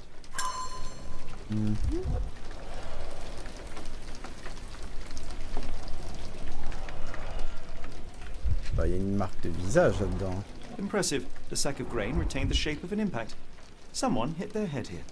Bah, y a une marque de visage là-dedans. Impressive. The sack of grain retained the shape of an impact. Someone hit their head here.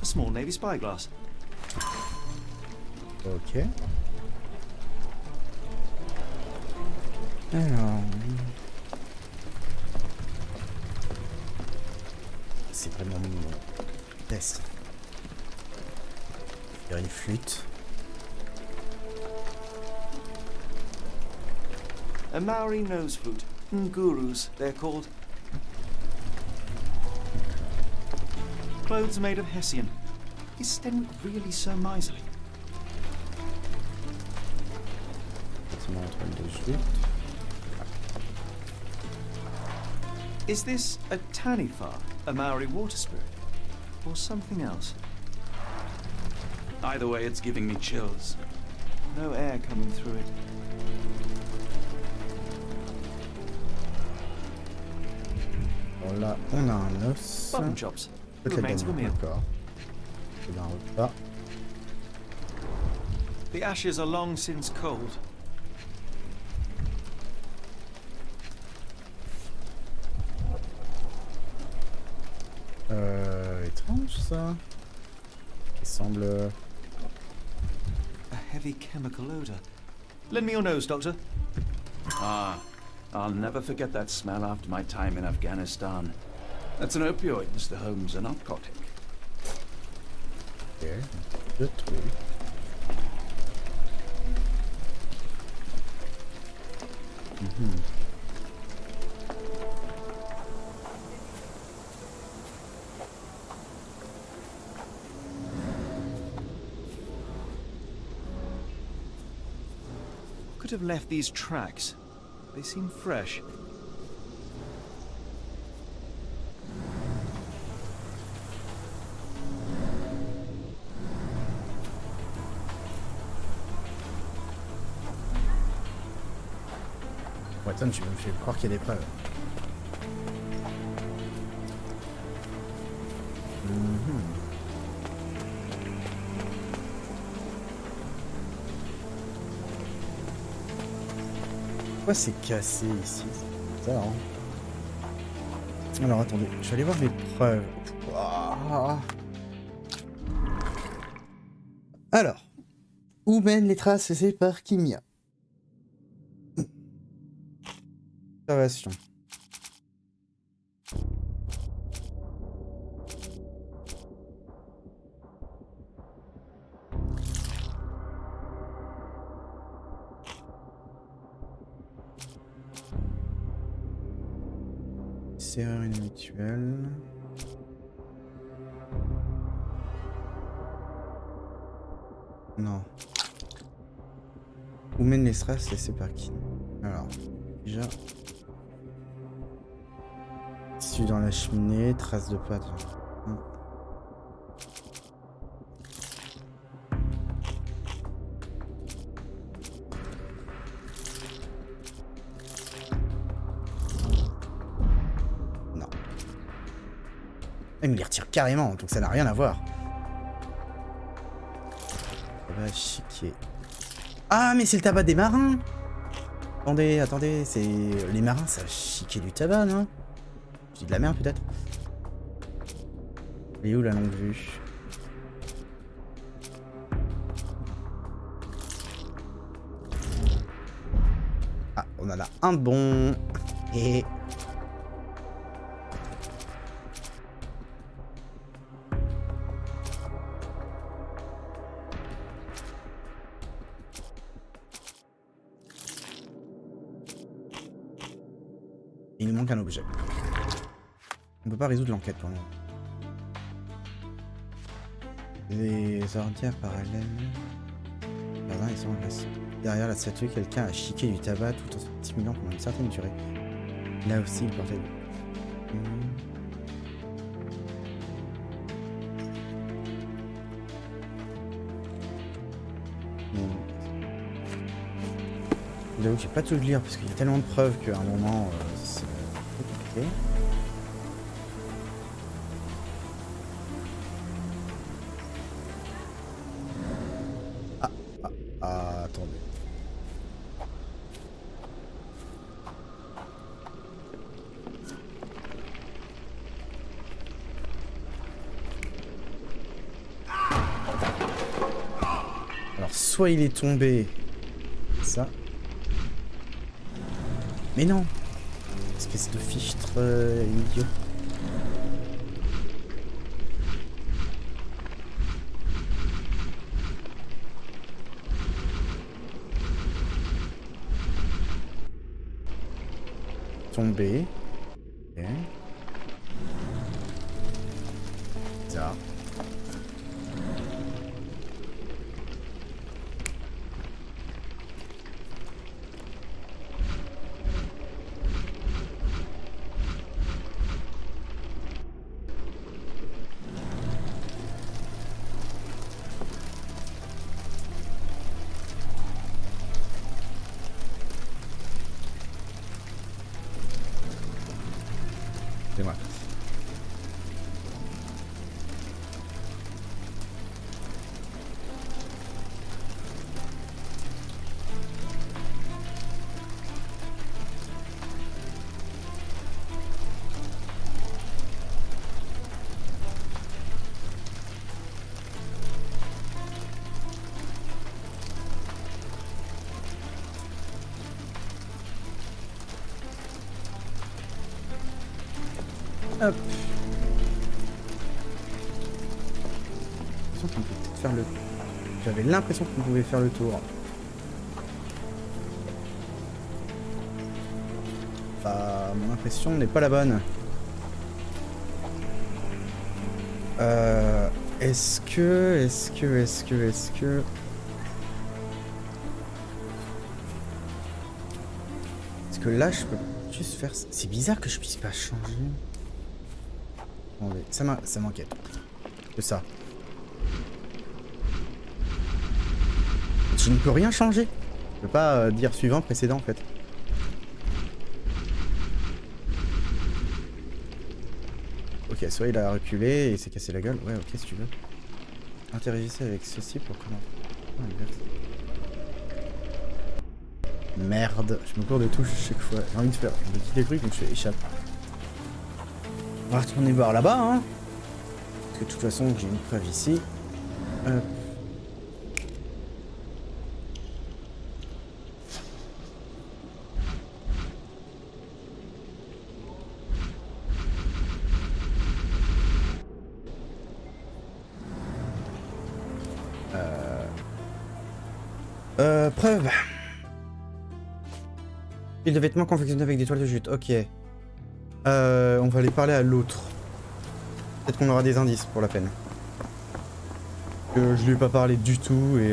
Small navy spyglass. Ok. Alors... C'est vraiment mon test. Il y a une flûte. A Maori nose flute. Ngurus, they're called. Clothes made of Hessian. Is Stenwick really so miserly? Is this a Taniwha, a Maori water spirit, or something else? Either way, it's giving me chills. No air coming through it. Voilà, on a un os. Button chops. Peut-être Remains of a meal. D'accord. C'est un repas. The ashes are long since cold. Étrange ça. Il semble... A heavy chemical odor. Lend me your nose, Doctor. Ah, I'll never forget that smell after my time in Afghanistan. That's an opioid, Mr. Holmes, a narcotic. Ok, deux trucs. Could have left these tracks. They seem fresh. Watson, tu me fais croire qu'il y a des preuves. Pourquoi c'est cassé ici? C'est bizarre, hein. Alors attendez, je vais aller voir les preuves. Ouah. Alors, où mènent les traces laissées par Kimia? Observation. Erreur inhabituelle. Non. Où mènent les strass laissés par qui? Alors, déjà. Issu dans la cheminée, traces de pâte. Il me les retire carrément, donc ça n'a rien à voir. Ça va chiquer. Ah, mais c'est le tabac des marins! Attendez, attendez, c'est... Les marins, ça a chiqué du tabac, non? Je dis de la merde, peut-être? Elle est où, la longue vue? Ah, on en a un bon. Et... il nous manque un objet. On peut pas résoudre l'enquête pour nous. Les ordinaires parallèles. Pardon, ils sont agressifs. Derrière la statue, quelqu'un a chiqué du tabac tout en se stimulant pendant une certaine durée. Là aussi, il portait... J'avoue que j'ai pas tout le lire parce qu'il y a tellement de preuves qu'à un moment c'est compliqué. Attendez. Alors soit il est tombé, ça. Mais non! Espèce de fichtre idiot. Tombé. Ok. Ça. C'est moi. Hop. J'avais l'impression qu'on pouvait faire le tour. Enfin, mon impression n'est pas la bonne. Est-ce que... Est-ce que là, je peux juste faire... C'est bizarre que je puisse pas changer. Attendez, ça m'inquiète. C'est ça. Je ne peux rien changer. Je peux pas dire suivant, précédent en fait. Ok, soit il a reculé et s'est cassé la gueule. Ouais, ok, si tu veux. Interagissez avec ceci pour comment. Merde, je me cours de touches chaque fois. J'ai envie de faire des petits trucs donc je fais échappe. On va retourner voir là-bas, hein. Parce que de toute façon, j'ai une preuve ici. Preuve. Fil de vêtements confectionnés avec des toiles de jute. Ok. On va aller parler à l'autre. Peut-être qu'on aura des indices pour la peine. Je lui ai pas parlé du tout et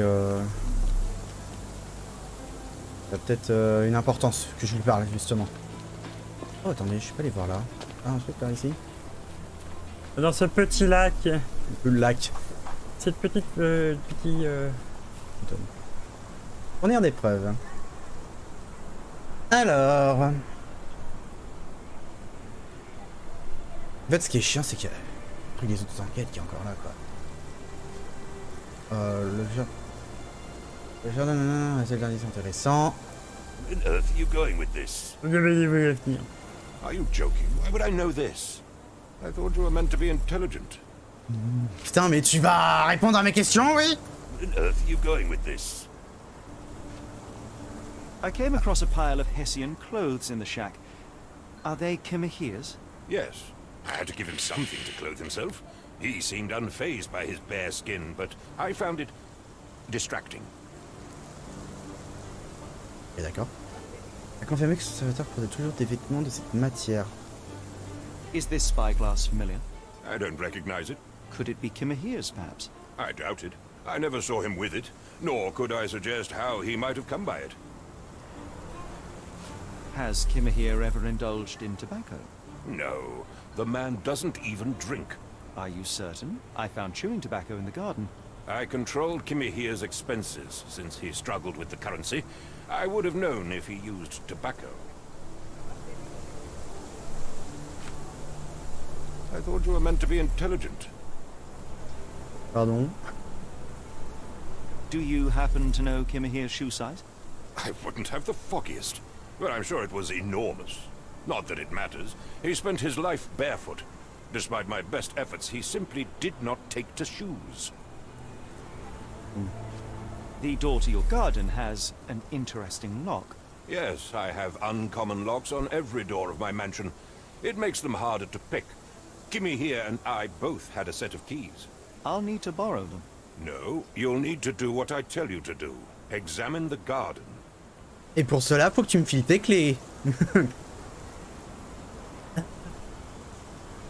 ça a peut-être une importance que je lui parle justement. Oh attendez, je suis pas allé voir là. Ah un truc par ici. Dans ce petit lac. Le lac. Cette petite On est en épreuve. Alors. En fait, ce qui est chiant, c'est qu'il y a le truc des autres enquêtes qui est encore là, quoi. Le jardin, c'est l'indice intéressant. On earth are you going with this? Vous devez venir. Are you joking? Why would I know this? I thought you were meant to be intelligent. Putain, mais tu vas répondre à mes questions, oui? On earth are you going with this? I came across a pile of Hessian clothes in the shack. Are they Kimahir's? Yes. I had to give him something to clothe himself. He seemed unfazed by his bare skin, but I found it distracting. Et d'accord. A confirmé que son serviteur portait toujours des vêtements de cette matière. Is this spyglass familiar? I don't recognize it. Could it be Kimahir's, perhaps? I doubt it. I never saw him with it. nor could I suggest how he might have come by it. Has Kimahir ever indulged in tobacco? No, the man doesn't even drink. Are you certain? I found chewing tobacco in the garden. I controlled Kimahir's expenses since he struggled with the currency. I would have known if he used tobacco. I thought you were meant to be intelligent. Pardon? Do you happen to know Kimahir's shoe size? I wouldn't have the foggiest, but I'm sure it was enormous. Not that it matters. He spent his life barefoot. Despite my best efforts, he simply did not take to shoes. The door to your garden has an interesting lock. Yes, I have uncommon locks on every door of my mansion. It makes them harder to pick. Kimmy here and I both had a set of keys. I'll need to borrow them. No, you'll need to do what I tell you to do. Examine the garden. Et pour cela, faut que tu me files tes clés.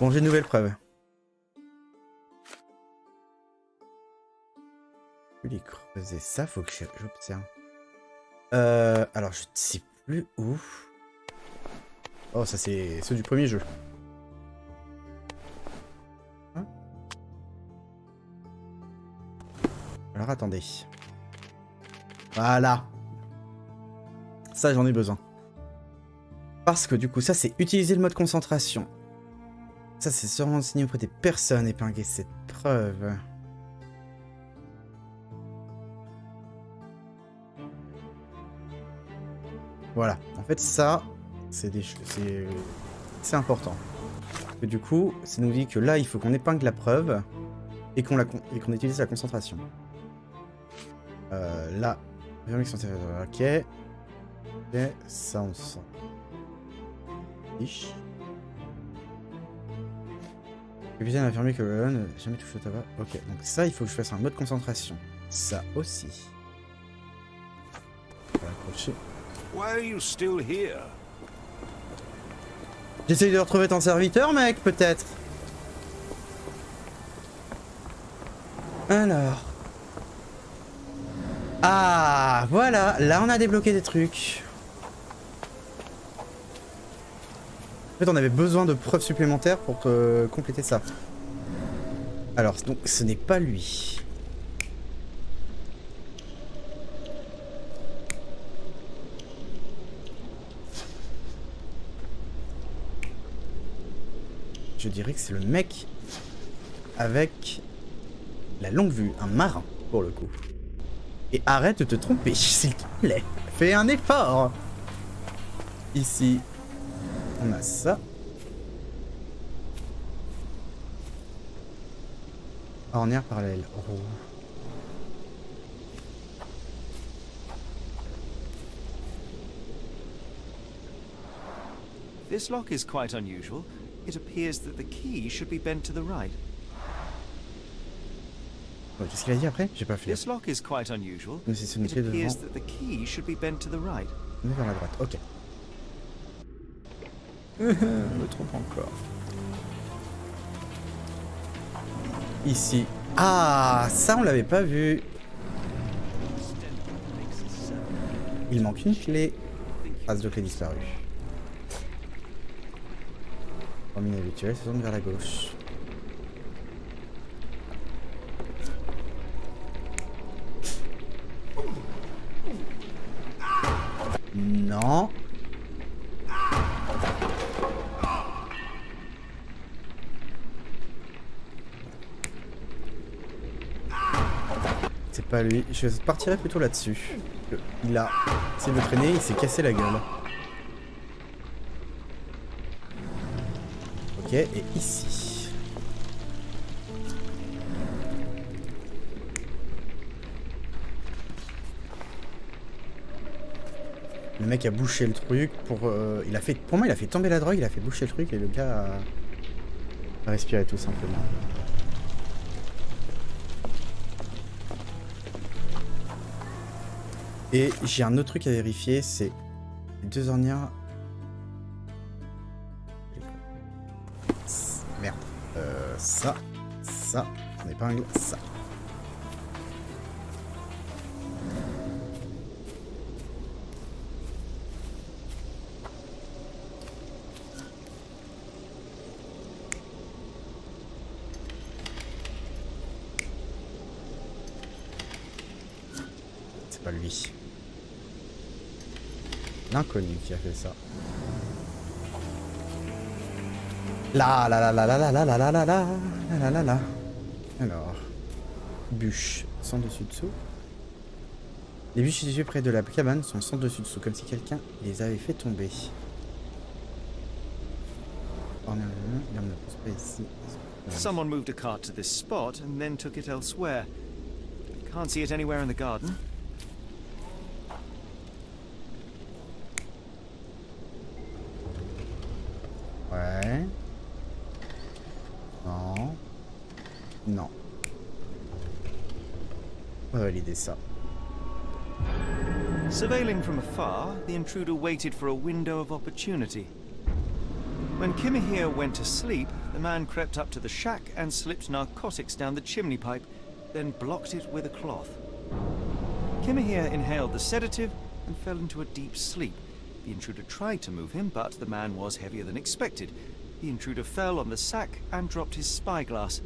Bon, j'ai une nouvelle preuve. Je vais les creuser. Ça, faut que j'observe. Alors, je ne sais plus où. Oh, ça, c'est ceux du premier jeu. Hein? Alors, attendez. Voilà. Ça, j'en ai besoin. Parce que du coup, ça, c'est utiliser le mode concentration. Ça, c'est se renseigner auprès des personnes épinglées cette preuve. Voilà. En fait, ça, c'est important. Parce que du coup, ça nous dit que là, il faut qu'on épingle la preuve et qu'on utilise la concentration. Là, ok. Ok, ça, on s'en fiche. Le capitaine a affirmé que le n'a jamais touché au tabac. Ok, donc ça, il faut que je fasse un mode concentration. Ça aussi. On va accrocher. Why are you still here? J'essaye de retrouver ton serviteur, mec, peut-être. Alors. Ah, voilà. Là, on a débloqué des trucs. En fait, on avait besoin de preuves supplémentaires pour compléter ça. Alors, donc, ce n'est pas lui. Je dirais que c'est le mec avec la longue vue, un marin, pour le coup. Et arrête de te tromper, s'il te plaît. Fais un effort. Ici. On a ça. Ornière parallèle. Oh. This lock is quite unusual. It appears that the key should be bent to the right. Oh, qu'est-ce qu'il a dit après? J'ai pas fait. This lock is quite unusual. Mais c'est It appears that the key should be bent to the right. On est vers la droite. Ok. Je me trompe encore. Ici. Ah, ça on l'avait pas vu. Il manque une clé. Trace de clé disparue. Formule habituelle, se tourne vers la gauche. Non. C'est pas lui. Je partirais plutôt là-dessus. Il a essayé de traîner, il s'est cassé la gueule. Ok, et ici. Le mec a bouché le truc pour... il a fait, pour moi, il a fait tomber la drogue, il a fait boucher le truc et le gars a respiré tout simplement. Et j'ai un autre truc à vérifier, c'est les deux ornières... Merde. Ça, on épingle ça. pas lui. L'inconnu qui a fait ça. Là, là, là, là, là, là, là, là, là, là, là, là, là, là. Alors, bûches sans dessus-dessous. Les bûches situées près de la cabane sont sans dessus-dessous, comme si quelqu'un les avait fait tomber. Oh non, non, ne pose pas ici. Someone moved a cart to this spot and then took it elsewhere. Can't see it anywhere in the garden. Ouais. Non. Non. On va valider ça. Surveilling from afar, the intruder waited for a window of opportunity. When Kimahir went to sleep, the man crept up to the shack and slipped narcotics down the chimney pipe, then blocked it with a cloth. Kimahir inhaled the sedative and fell into a deep sleep. The intruder tried to move him, but the man was heavier than expected. The intruder fell on the sack and dropped his spyglass.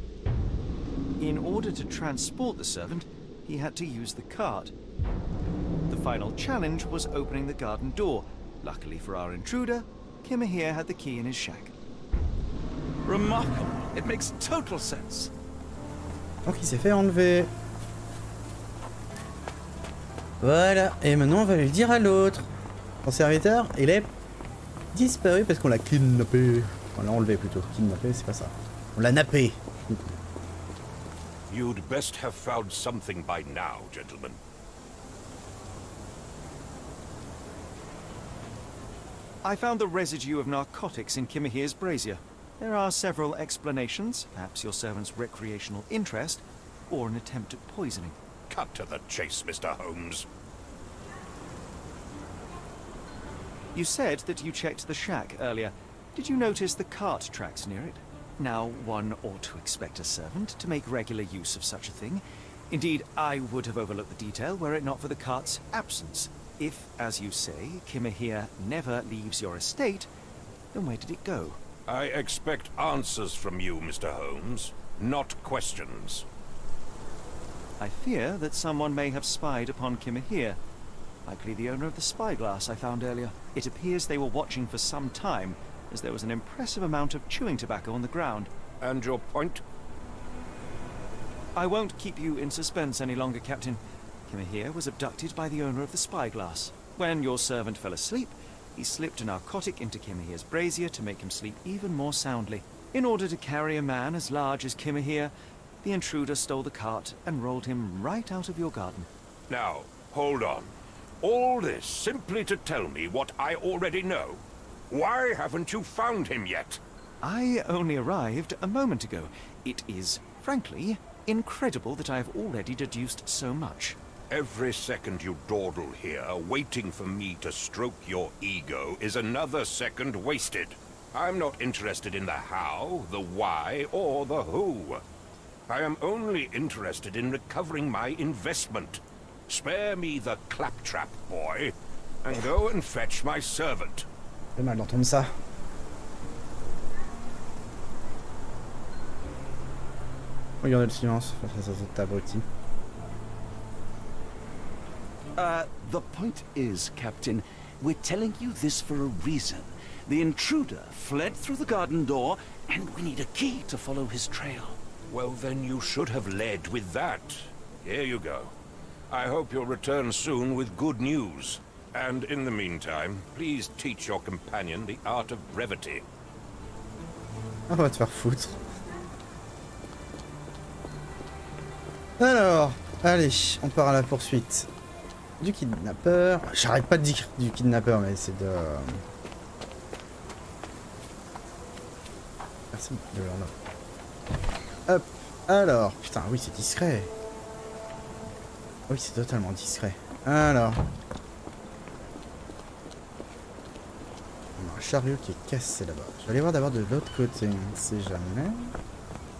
In order to transport the servant, he had to use the cart. The final challenge was opening the garden door. Luckily for our intruder, Kimahir had the key in his shack. Remarkable. It makes total sense. Donc il s'est fait enlever. Voilà, et maintenant on va le dire à l'autre. Son serviteur, il est disparu parce qu'on l'a kidnappé. On l'a enlevé plutôt. Kidnappé, c'est pas ça. On l'a nappé. You'd best have found something by now, gentlemen. I found the residue of narcotics in Kimahir's brazier. There are several explanations, perhaps your servant's recreational interest, or an attempt at poisoning. Cut to the chase, Mr. Holmes. You said that you checked the shack earlier. Did you notice the cart tracks near it? Now, one ought to expect a servant to make regular use of such a thing. Indeed, I would have overlooked the detail were it not for the cart's absence. If, as you say, Kimahir never leaves your estate, then where did it go? I expect answers from you, Mr. Holmes, not questions. I fear that someone may have spied upon Kimahir. Likely the owner of the spyglass I found earlier. It appears they were watching for some time, as there was an impressive amount of chewing tobacco on the ground. And your point? I won't keep you in suspense any longer, Captain. Kimahir was abducted by the owner of the spyglass. When your servant fell asleep, he slipped a narcotic into Kimahir's brazier to make him sleep even more soundly. In order to carry a man as large as Kimahir, the intruder stole the cart and rolled him right out of your garden. Now, hold on. All this simply to tell me what I already know? Why haven't you found him yet? I only arrived a moment ago. It is, frankly, incredible that I have already deduced so much. Every second you dawdle here, waiting for me to stroke your ego, is another second wasted. I'm not interested in the how, the why, or the who. I am only interested in recovering my investment. Spare me the claptrap, boy, and go and fetch my servant. C'est mal d'entendre ça. Regardez le silence face à cet abruti. The point is, Captain, we're telling you this for a reason. The intruder fled through the garden door, and we need a key to follow his trail. Well, then you should have led with that. Here you go. I hope you'll return soon with good news. And in the meantime, please teach your companion the art of brevity. On va te faire foutre. Alors, allez, on part à la poursuite du kidnappeur. J'arrête pas de dire du kidnappeur, mais c'est de... Merci de là. Hop, alors, putain, oui, c'est discret. Oui, c'est totalement discret. Alors... On a un chariot qui est cassé là-bas. Je vais aller voir d'abord de l'autre côté, on ne sait jamais.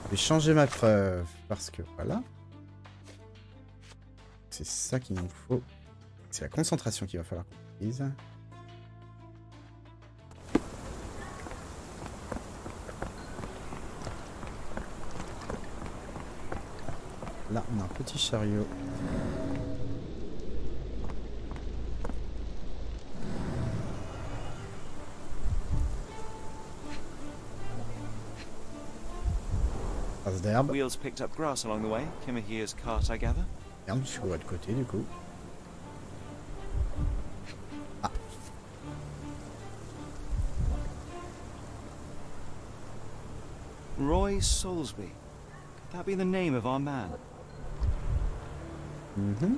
Je vais changer ma preuve, parce que voilà. C'est ça qu'il nous faut. C'est la concentration qu'il va falloir qu'on utilise. Là, on a un petit chariot. Trace d'herbe. Wheels picked up grass along the way. Kimahia's cart, I gather. Merde, je suis au de côté du coup. Ah. Roy Soulsby. Could that be the name of our man? Mm-hmm.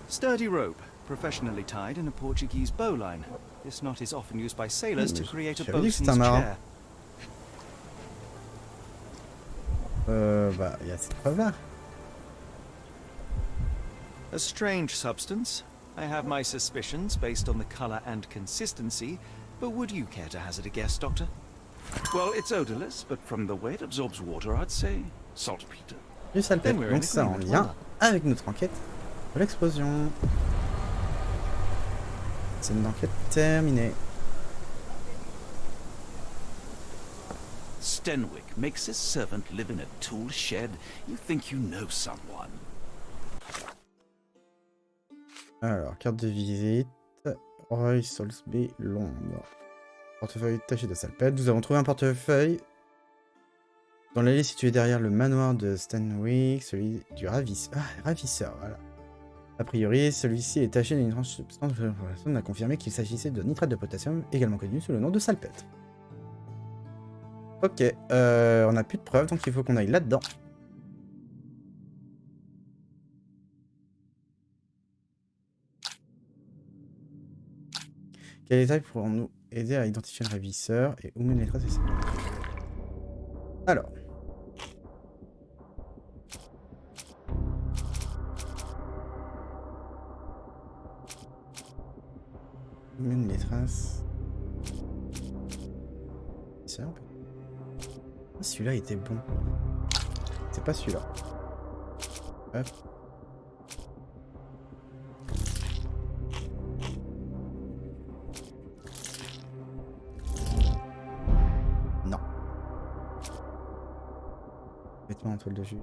Sturdy rope, professionally tied in a Portuguese bowline. This knot is often used by sailors to create a boatswain's chair. Bah, il y a cette preuve là. A strange substance. I have my suspicions based on the color and consistency, but would you care to hazard a guess, Doctor? Well, it's odorless, but from the way it absorbs water, I'd say saltpeter. Du salpêtre, donc ça en lien avec notre enquête de l'explosion. Scène d'enquête terminée. Stenwick makes his servant live in a tool shed. You think you know someone. Alors, carte de visite. Roy Soulsby, Londres. Portefeuille taché de salpêtre. Nous avons trouvé un portefeuille dans l'allée située derrière le manoir de Stenwick, celui du ravisseur. Ah, ravisseur, voilà. A priori, celui-ci est taché d'une étrange substance. On a confirmé qu'il s'agissait de nitrate de potassium, également connu sous le nom de salpêtre. Ok, on n'a plus de preuves, donc il faut qu'on aille là-dedans. Quels détails pourront nous aider à identifier le ravisseur et où mènent les traces et ça. Alors. Où mènent les traces. C'est un peu. Celui-là était bon. C'est pas celui-là. Hop. Non. Vêtements en toile de jus.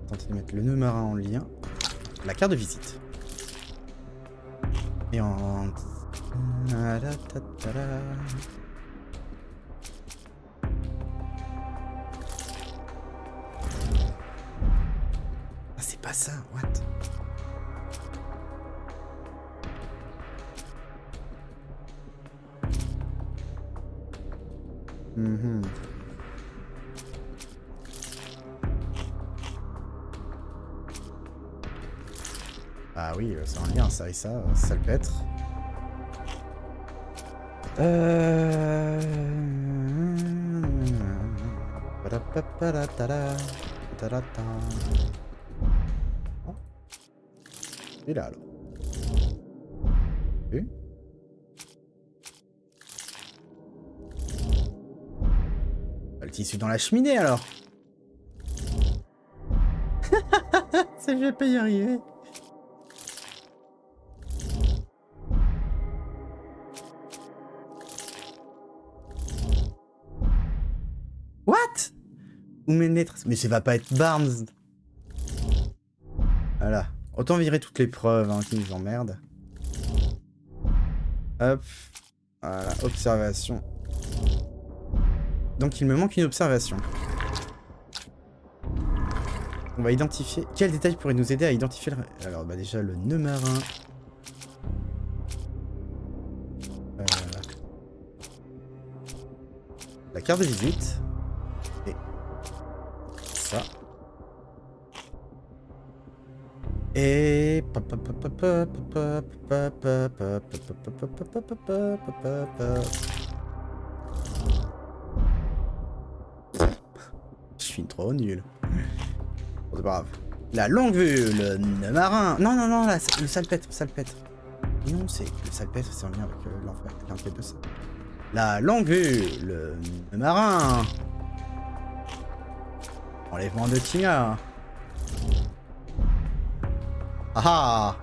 Tenter de mettre le nœud marin en lien. La carte de visite. Et en... Ah, c'est pas ça, what? Mm-hmm. Ah oui, c'est en lien, ça et ça, salpêtre. Et là alors. Et le tissu dans la cheminée alors. Je vais pas y arriver. What? Où mènent les traces? Mais ça va pas être Barnes. Voilà. Autant virer toutes les preuves hein, qui nous emmerdent. Hop. Voilà. Observation. Donc il me manque une observation. On va identifier... Quel détail pourrait nous aider à identifier le... Alors bah déjà le nœud marin. La carte de visite. Et ça. Et... Je suis trop nul. Bon, c'est pas grave. La longue vue, le nœud marin. Non, non, non, là, le salpêtre, salpêtre. Non, c'est le salpêtre, c'est en lien avec l'enquête de ça. La longue vue, le nœud marin. Enlèvement de Tina. Ah ah.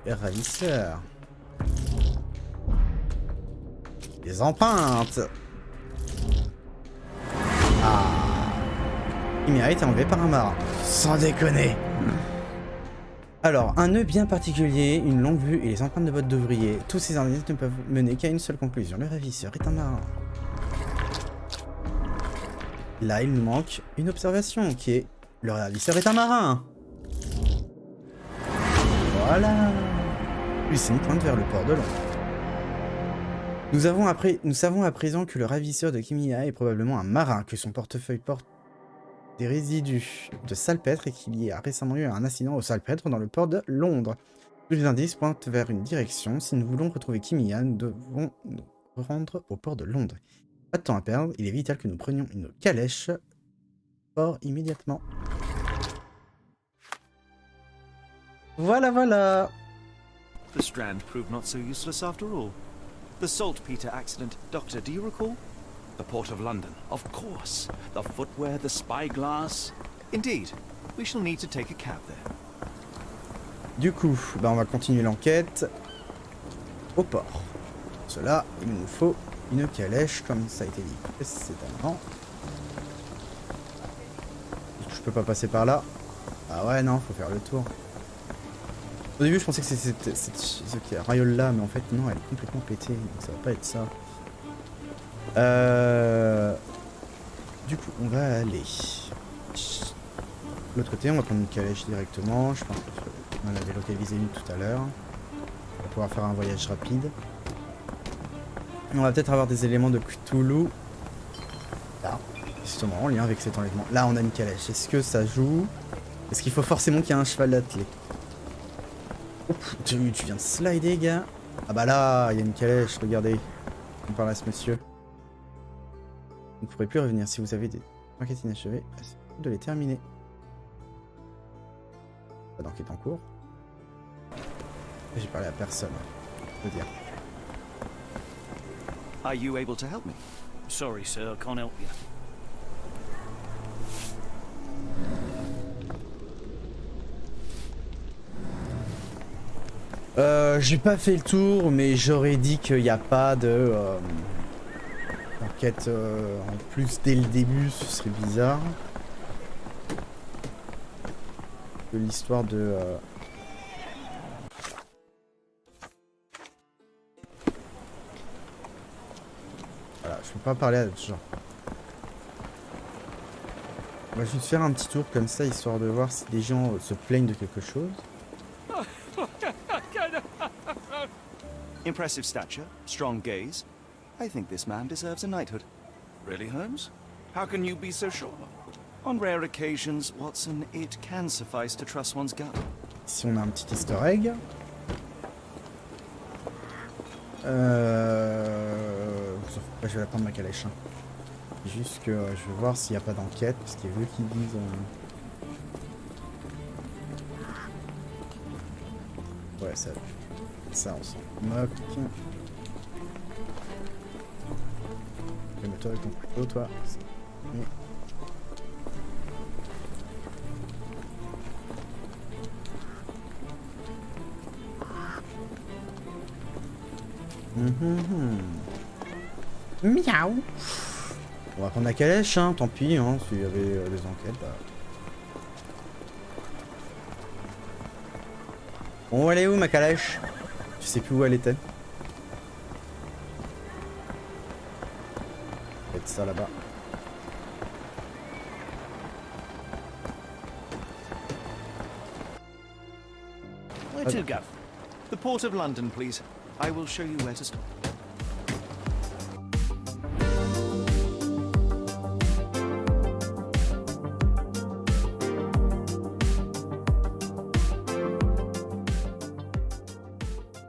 Ravisseur. Des empreintes. Ah. Il mérite été enlevé par un marin. Sans déconner. Alors, un nœud bien particulier, une longue vue et les empreintes de bottes d'ouvrier. Tous ces indices ne peuvent mener qu'à une seule conclusion. Le ravisseur est un marin. Là, il nous manque une observation qui est... Le ravisseur est un marin. Voilà. Lucine pointe vers le port de Londres. Nous savons à présent que le ravisseur de Kimiya est probablement un marin, que son portefeuille porte des résidus de salpêtre et qu'il y a récemment eu un incident au salpêtre dans le port de Londres. Tous les indices pointent vers une direction. Si nous voulons retrouver Kimiya, nous devons nous rendre au port de Londres. Pas de temps à perdre, il est vital que nous prenions une calèche port immédiatement. Voilà, voilà. The Strand proved not so useless after all. The saltpeter accident, Doctor, do you recall? The Port of London, of course. The footwear, the spyglass. Indeed. We shall need to take a cab there. Du coup, bah on va continuer l'enquête au port. Pour cela, il nous faut une calèche, comme ça a été dit précédemment. Je peux pas passer par là. Ah ouais, non, faut faire le tour. Au début, je pensais que c'était cette rayole là, mais en fait, non, elle est complètement pétée. Donc ça va pas être ça. Du coup, on va aller de l'autre côté. On va prendre une calèche directement. Je pense qu'on en avait localisé une tout à l'heure. On va pouvoir faire un voyage rapide. On va peut-être avoir des éléments de Cthulhu. Là, justement, en lien avec cet enlèvement. Là, on a une calèche. Est-ce que ça joue? Est-ce qu'il faut forcément qu'il y ait un cheval attelé? Tu viens de slider, gars. Ah bah là, il y a une calèche, regardez. On parle à ce monsieur. Vous ne pourrez plus revenir si vous avez des enquêtes inachevées. C'est de les terminer. Pas d'enquête en cours. J'ai parlé à personne. Je veux dire. Are you able to help me? Sorry, sir, I can't help you. J'ai pas fait le tour, mais j'aurais dit qu'il n'y a pas de enquête en plus dès le début, ce serait bizarre. De l'histoire de... Voilà, je peux pas parler à ce genre. On va juste faire un petit tour comme ça, histoire de voir si des gens se plaignent de quelque chose. Impressive stature, strong gaze. I think this man deserves a knighthood. Really, Holmes? How can you be so sure? On rare occasions, Watson, it can suffice to trust one's gut. Ici on a un petit easter egg. Je vais la prendre ma calèche. Hein. Juste que je vais voir s'il n'y a pas d'enquête, parce qu'il y a eux qui disent... Ouais, ça on s'en moque. Mets-toi avec ton couteau, toi. Oui. Miaou. On va prendre la calèche, hein, tant pis, hein, s'il y avait des enquêtes. Bah... Bon, elle est où ma calèche? Je sais plus où elle était. Peut-être ça là-bas. Where to go? The Port of London, please. I will show you where to stop.